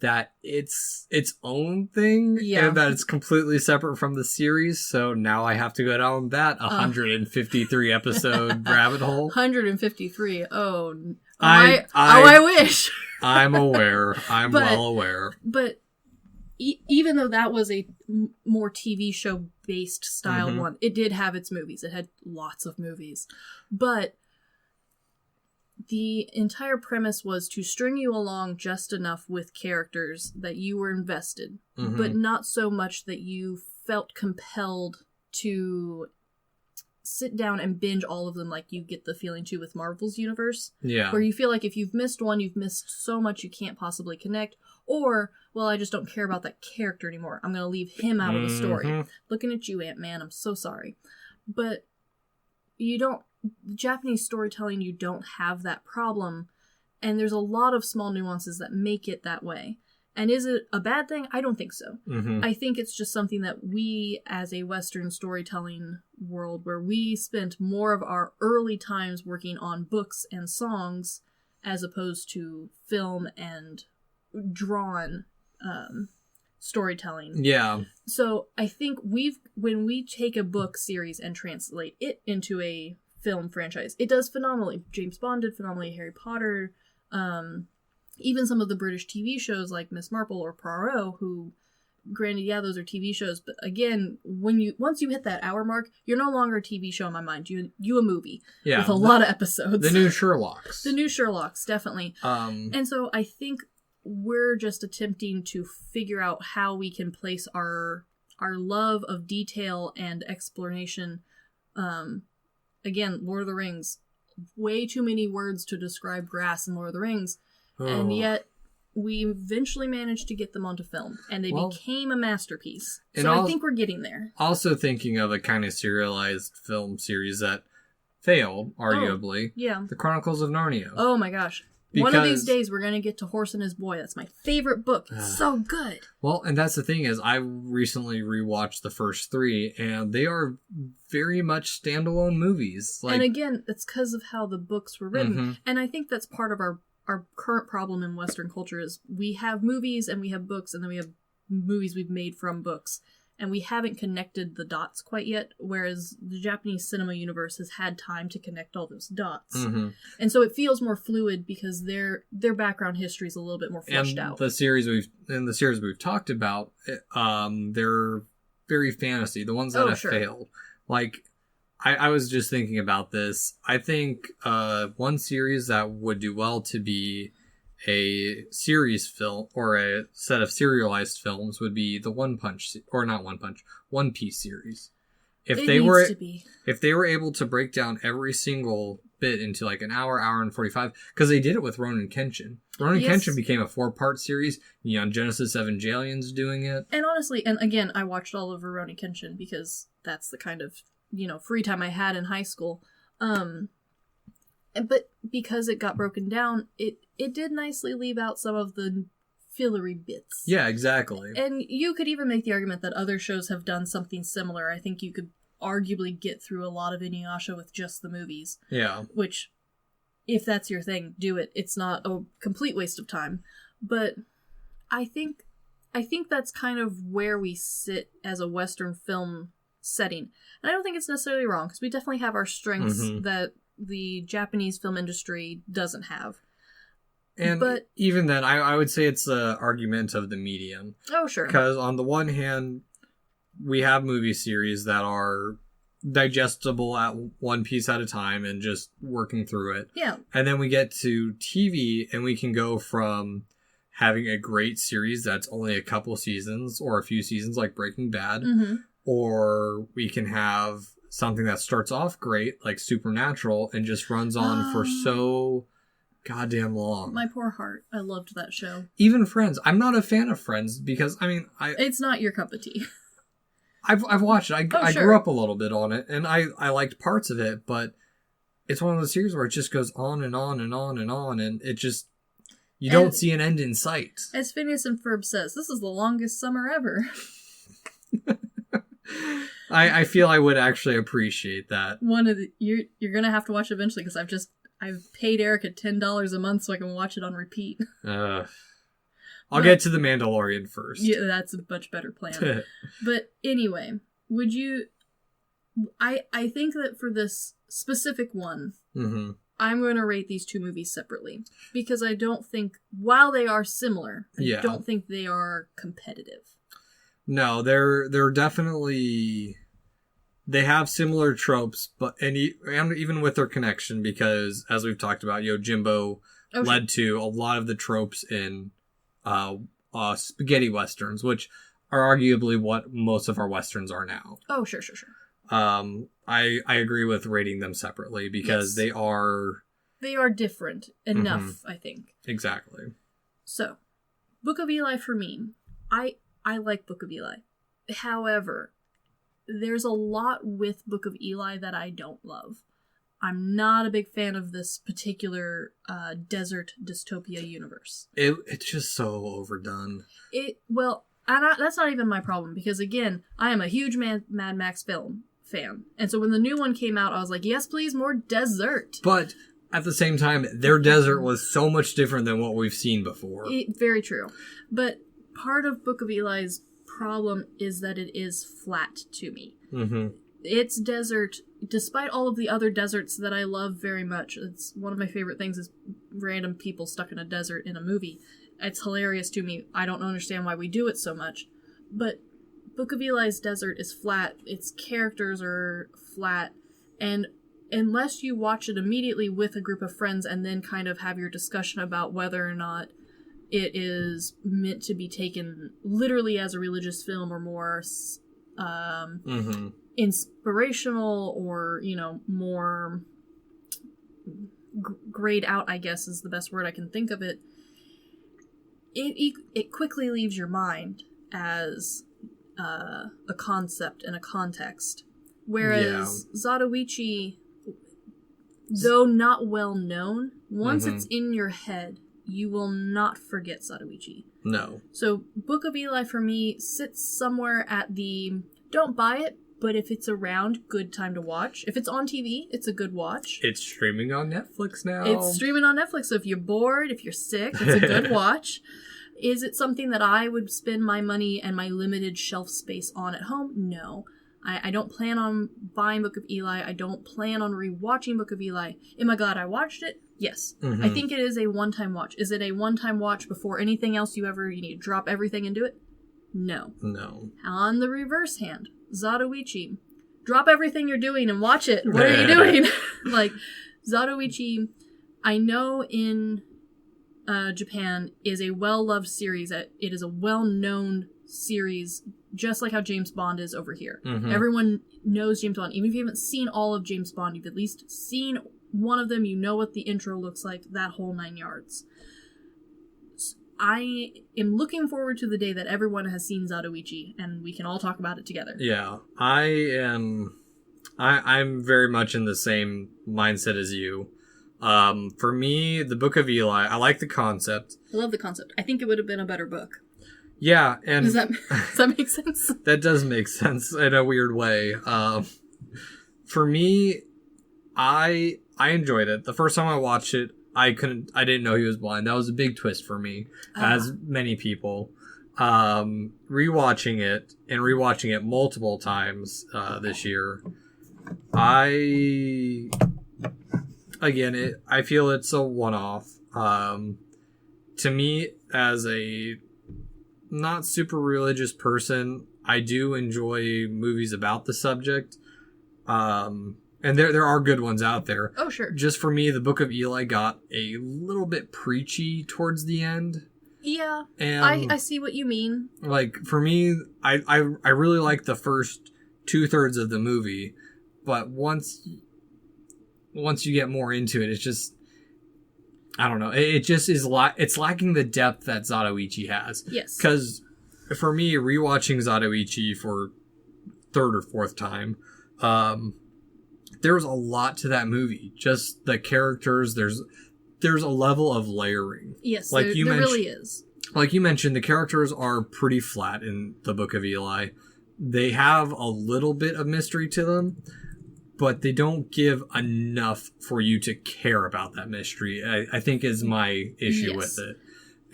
S2: that it's its own thing and that it's completely separate from the series. So now I have to go down that 153 episode rabbit hole.
S3: 153. Oh,
S2: I
S3: wish.
S2: I'm aware. I'm well aware.
S3: But even though that was a more TV show based style one, it did have its movies. It had lots of movies. But the entire premise was to string you along just enough with characters that you were invested, but not so much that you felt compelled to sit down and binge all of them like you get the feeling to with Marvel's universe.
S2: Yeah.
S3: Where you feel like if you've missed one, you've missed so much you can't possibly connect. Or, well, I just don't care about that character anymore. I'm going to leave him out of the story. Looking at you, Ant-Man, I'm so sorry. But Japanese storytelling, you don't have that problem, and there's a lot of small nuances that make it that way. And is it a bad thing? I don't think so. I think it's just something that we, as a Western storytelling world, where we spent more of our early times working on books and songs, as opposed to film and drawn storytelling.
S2: Yeah.
S3: So I think when we take a book series and translate it into a film franchise. It does phenomenally. James Bond did phenomenally. Harry Potter, even some of the British TV shows like Miss Marple or Poirot, who, granted, yeah, those are TV shows, but again, once you hit that hour mark, you're no longer a TV show in my mind. You a movie with a lot of episodes.
S2: The new Sherlocks.
S3: The new Sherlocks, definitely. And so I think we're just attempting to figure out how we can place our love of detail and explanation. Again, Lord of the Rings, way too many words to describe grass in Lord of the Rings, and yet we eventually managed to get them onto film, and they became a masterpiece. So I think we're getting there. Also
S2: thinking of a kind of serialized film series that failed, arguably.
S3: Yeah.
S2: The Chronicles of Narnia.
S3: Oh my gosh. One of these days, we're going to get to Horse and His Boy. That's my favorite book. It's so good.
S2: Well, and that's the thing is, I recently rewatched the first 3, and they are very much standalone movies.
S3: And again, it's because of how the books were written. And I think that's part of our current problem in Western culture is we have movies and we have books, and then we have movies we've made from books. And we haven't connected the dots quite yet, whereas the Japanese cinema universe has had time to connect all those dots. And so it feels more fluid because their background history is a little bit more fleshed out.
S2: The series we've talked about, they're very fantasy. The ones that have failed. Like, I was just thinking about this. I think one series that would do well to be a series film or a set of serialized films would be the One Piece series. If they were able to break down every single bit into like an hour and 45, because they did it with Ronin Kenshin. Kenshin became a 4-part series. Neon Genesis Evangelion's doing it.
S3: And honestly, and again, I watched all of Ronin Kenshin because that's the kind of, free time I had in high school. But because it got broken down, it did nicely leave out some of the fillery bits.
S2: Yeah, exactly.
S3: And you could even make the argument that other shows have done something similar. I think you could arguably get through a lot of Inuyasha with just the movies.
S2: Yeah.
S3: Which, if that's your thing, do it. It's not a complete waste of time. But I think that's kind of where we sit as a Western film setting. And I don't think it's necessarily wrong, because we definitely have our strengths that the Japanese film industry doesn't have.
S2: But even then, I would say it's the argument of the medium.
S3: Oh, sure.
S2: Because on the one hand, we have movie series that are digestible at one piece at a time and just working through it.
S3: Yeah.
S2: And then we get to TV, and we can go from having a great series that's only a couple seasons or a few seasons, like Breaking Bad, or we can have something that starts off great, like Supernatural, and just runs on for so goddamn long.
S3: My poor heart. I loved that show.
S2: Even Friends. I'm not a fan of Friends because,
S3: it's not your cup of tea.
S2: I've watched it. I grew up a little bit on it, and I liked parts of it, but it's one of those series where it just goes on and on and on and on, and it just... You don't see an end in sight. As
S3: Phineas and Ferb says, this is the longest summer ever.
S2: I feel I would actually appreciate that.
S3: You're gonna have to watch it eventually, because I've paid Erica $10 a month so I can watch it on repeat.
S2: I'll get to The Mandalorian first.
S3: Yeah, that's a much better plan. But anyway, would you... I think that for this specific one, I'm going to rate these two movies separately. Because I don't think, while they are similar, I don't think they are competitive. No,
S2: they're definitely... They have similar tropes, and even with their connection, because, as we've talked about, Jimbo led to a lot of the tropes in spaghetti westerns, which are arguably what most of our westerns are now.
S3: Oh, sure.
S2: I agree with rating them separately, because they are
S3: different enough, I think.
S2: Exactly.
S3: So, Book of Eli for me, I like Book of Eli. However, there's a lot with Book of Eli that I don't love. I'm not a big fan of this particular desert dystopia universe.
S2: It's just so overdone.
S3: That's not even my problem, because again, I am a huge Mad Max film fan. And so when the new one came out, I was like, yes, please, more desert.
S2: But at the same time, their desert was so much different than what we've seen before.
S3: Very true. But part of Book of Eli's problem is that it is flat to me. Its desert despite all of the other deserts that I love very much, it's one of my favorite things is random people stuck in a desert in a movie. It's hilarious to me. I don't understand why we do it so much. But Book of Eli's desert is flat. Its characters are flat. And unless you watch it immediately with a group of friends and then kind of have your discussion about whether or not it is meant to be taken literally as a religious film or more inspirational or, more grayed out, I guess is the best word I can think of it, it quickly leaves your mind as a concept and a context. Whereas Zatoichi, though not well known, once it's in your head, you will not forget Zatoichi.
S2: No.
S3: So Book of Eli for me sits somewhere at the don't buy it, but if it's around, good time to watch. If it's on TV, it's a good watch.
S2: It's streaming on Netflix now.
S3: It's streaming on Netflix, so if you're bored, if you're sick, it's a good watch. Is it something that I would spend my money and my limited shelf space on at home? No. I don't plan on buying Book of Eli. I don't plan on rewatching Book of Eli. Am I glad I watched it? Yes. I think it is a one-time watch. Is it a one-time watch before anything else you need to drop everything and do it? No.
S2: No.
S3: On the reverse hand, Zatoichi, drop everything you're doing and watch it. What are you doing? Zatoichi, I know in Japan is a well-loved series. It is a well-known series, just like how James Bond is over here. Everyone knows James Bond. Even if you haven't seen all of James Bond, you've at least seen one of them. You know what the intro looks like, that whole 9 yards. I am looking forward to the day that everyone has seen Zatoichi, and we can all talk about it together.
S2: Yeah, I'm very much in the same mindset as you. For me, the Book of Eli, I like the concept.
S3: I love the concept. I think it would have been a better book.
S2: Yeah, and
S3: does that make sense?
S2: That does make sense in a weird way. For me, I enjoyed it. The first time I watched it, I didn't know he was blind. That was a big twist for me, as many people. Rewatching it multiple times this year, I feel it's a one-off. To me, as a not super religious person, I do enjoy movies about the subject. And there are good ones out there.
S3: Oh, sure.
S2: Just for me, the Book of Eli got a little bit preachy towards the end.
S3: Yeah,
S2: and
S3: I see what you mean. Like,
S2: for me, I really like the first 2/3 of the movie, but once you get more into it, it's just, I don't know. It just is it's lacking the depth that Zatoichi has.
S3: Yes.
S2: Because for me, rewatching Zatoichi for third or fourth time, there's a lot to that movie. Just the characters, there's a level of layering.
S3: Yes, there really is.
S2: Like you mentioned, the characters are pretty flat in the Book of Eli. They have a little bit of mystery to them, but they don't give enough for you to care about that mystery, I think is my issue with it.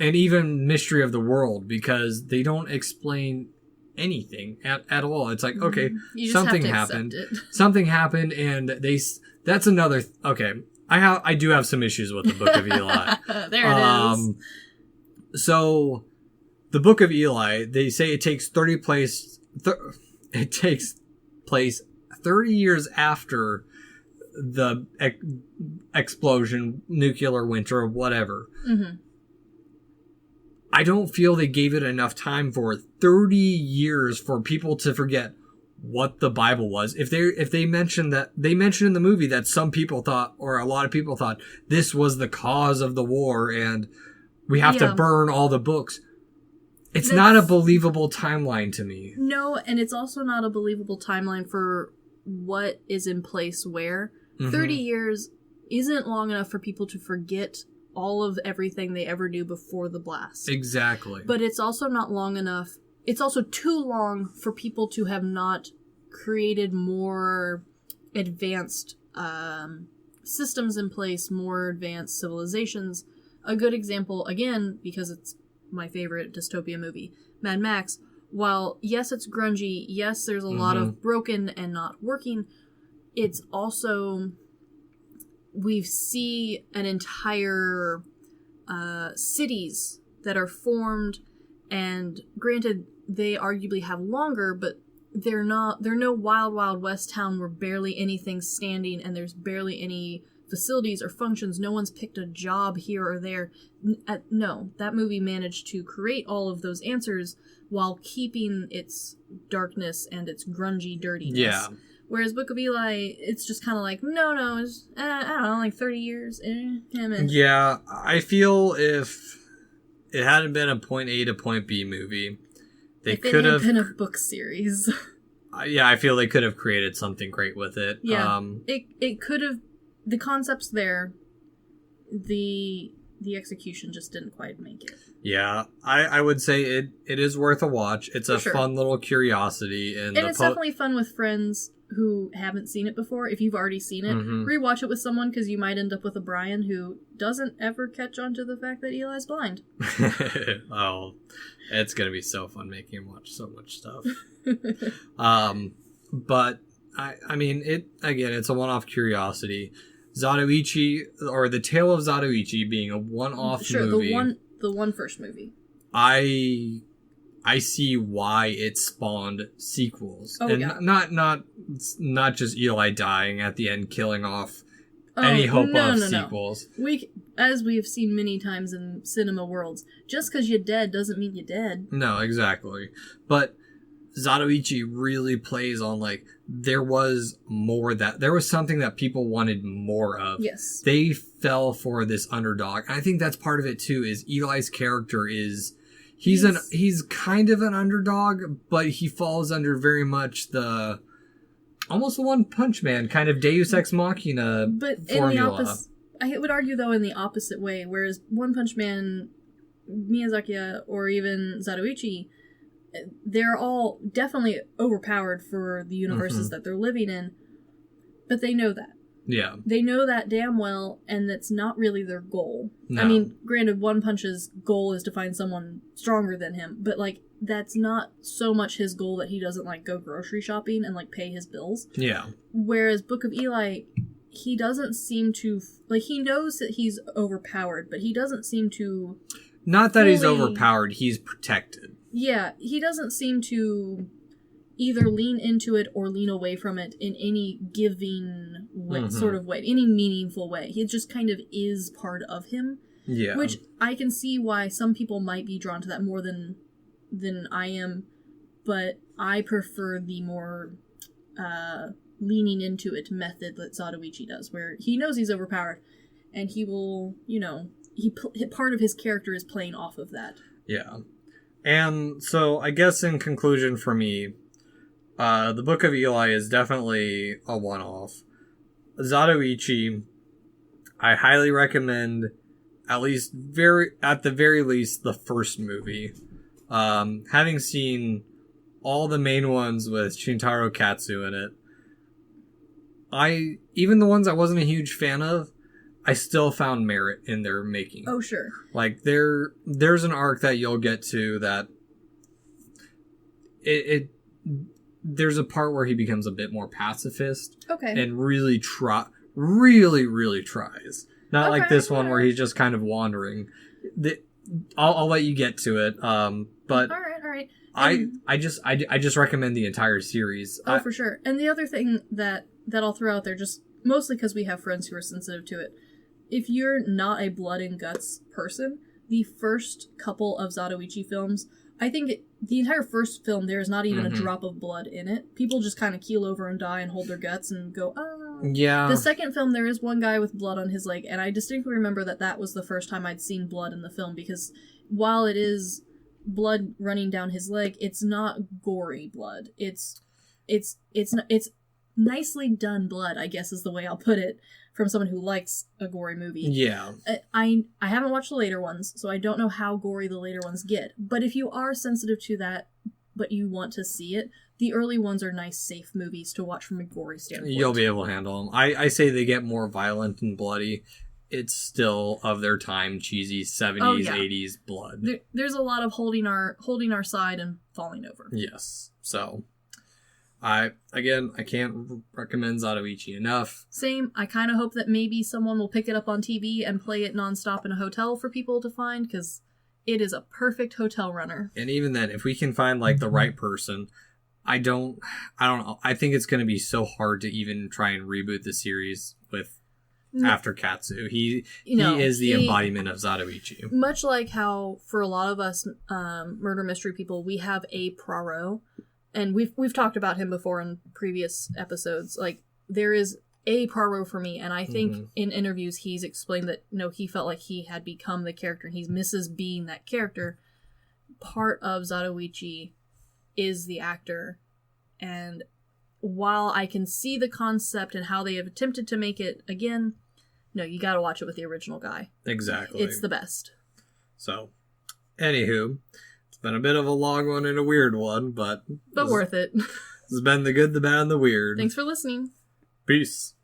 S2: And even mystery of the world, because they don't explain anything at all. It's like, okay, something happened. Something happened, and that's another... Okay, I do have some issues with the Book of Eli.
S3: There it is.
S2: So, the Book of Eli, they say it takes 30 years after the explosion, nuclear winter, or whatever. Mm-hmm. I don't feel they gave it enough time for 30 years for people to forget what the Bible was. If they mentioned that, they mentioned in the movie that some people thought, or a lot of people thought, this was the cause of the war and we have to burn all the books. That's not a believable timeline to me. No,
S3: and it's also not a believable timeline for what is in place where. 30 years isn't long enough for people to forget all of everything they ever knew before the blast.
S2: Exactly.
S3: But it's also not long enough. It's also too long for people to have not created more advanced systems in place, more advanced civilizations. A good example, again, because it's my favorite dystopia movie, Mad Max. While, yes, it's grungy, yes, there's a lot of broken and not working, it's also, we see an entire cities that are formed, and granted, they arguably have longer, but they're no wild, wild west town where barely anything's standing and there's barely any facilities or functions. No one's picked a job here or there. No, that movie managed to create all of those answers while keeping its darkness and its grungy dirtiness.
S2: Yeah.
S3: Whereas Book of Eli, it's just kind of like, no, it's, I don't know, like 30 years.
S2: Yeah, I feel if it hadn't been a point A to point B movie, they could have
S3: been a book series.
S2: Yeah, I feel they could have created something great with it.
S3: Yeah, it could have. The concept's there. The execution just didn't quite make it.
S2: Yeah, I would say it is worth a watch. It's a fun little curiosity, and
S3: it's definitely fun with friends who haven't seen it before. If you've already seen it, rewatch it with someone, because you might end up with a Brian who doesn't ever catch on to the fact that Eli's blind.
S2: Oh, it's gonna be so fun making him watch so much stuff. But I mean, it's a one-off curiosity. Zatoichi, or the Tale of Zatoichi, being a one-off movie.
S3: the one first movie.
S2: I see why it spawned sequels.
S3: Oh,
S2: and
S3: yeah.
S2: not just Eli dying at the end, killing off any hope of sequels.
S3: As we have seen many times in cinema worlds, just because you're dead doesn't mean you're dead.
S2: No, exactly. But Zatoichi really plays on, like, there was something that people wanted more of.
S3: Yes.
S2: They fell for this underdog. And I think that's part of it too, is Eli's character is, he's kind of an underdog, but he falls under very much almost the One Punch Man kind of Deus Ex Machina formula.
S3: I would argue, though, in the opposite way, whereas One Punch Man, Miyazaki, or even Zatoichi, they're all definitely overpowered for the universes that they're living in, but they know that.
S2: Yeah.
S3: They know that damn well, and that's not really their goal.
S2: No.
S3: I mean, granted, One Punch's goal is to find someone stronger than him, but, like, that's not so much his goal that he doesn't, like, go grocery shopping and, like, pay his bills.
S2: Yeah.
S3: Whereas Book of Eli, he doesn't seem to, like, he knows that he's overpowered, but he doesn't seem to...
S2: Not that he's overpowered, he's protected.
S3: Yeah, he doesn't seem to either lean into it or lean away from it in any giving way, sort of way, any meaningful way. He just kind of is part of him.
S2: Yeah.
S3: Which I can see why some people might be drawn to that more than I am, but I prefer the more leaning into it method that Zatoichi does, where he knows he's overpowered, and he will, part of his character is playing off of that.
S2: Yeah. And so I guess in conclusion for me, the Book of Eli is definitely a one-off. Zatoichi, I highly recommend at the very least the first movie. Having seen all the main ones with Shintaro Katsu in it, even the ones I wasn't a huge fan of, I still found merit in their making.
S3: Oh, sure.
S2: Like, there's an arc that you'll get to that there's a part where he becomes a bit more pacifist. Okay. And really tries. Not like this one where he's just kind of wandering. I'll let you get to it. But
S3: all right.
S2: I just recommend the entire series.
S3: Oh, for sure. And the other thing that I'll throw out there, just mostly because we have friends who are sensitive to it, if you're not a blood and guts person, the first couple of Zatoichi films, I think the entire first film, there is not even a drop of blood in it. People just kind of keel over and die and hold their guts and go, ah.
S2: Yeah.
S3: The second film, there is one guy with blood on his leg, and I distinctly remember that was the first time I'd seen blood in the film, because while it is blood running down his leg, it's not gory blood. It's nicely done blood, I guess is the way I'll put it, from someone who likes a gory movie.
S2: Yeah.
S3: I haven't watched the later ones, so I don't know how gory the later ones get. But if you are sensitive to that, but you want to see it, the early ones are nice, safe movies to watch from a gory standpoint.
S2: You'll be able to handle them. I say they get more violent and bloody. It's still of their time, cheesy 70s, 80s blood.
S3: There's a lot of holding our side and falling over.
S2: Yes. So, I can't recommend Zatoichi enough.
S3: Same. I kind of hope that maybe someone will pick it up on TV and play it nonstop in a hotel for people to find, because it is a perfect hotel runner. And
S2: even then, if we can find like the right person, I don't know. I think it's going to be so hard to even try and reboot the series with after Katsu. He is the embodiment of Zatoichi.
S3: Much like how for a lot of us murder mystery people, we have a Poirot, and we've talked about him before in previous episodes. Like, there is a Poirot for me, and I think in interviews he's explained that he felt like he had become the character and he misses being that character. Part of Zatoichi is the actor, and while I can see the concept and how they have attempted to make it again, no, you gotta watch it with the original guy.
S2: Exactly.
S3: It's the best.
S2: So, anywho, it's been a bit of a long one and a weird one, but
S3: worth it.
S2: It's been the good, the bad, and the weird.
S3: Thanks for listening.
S2: Peace.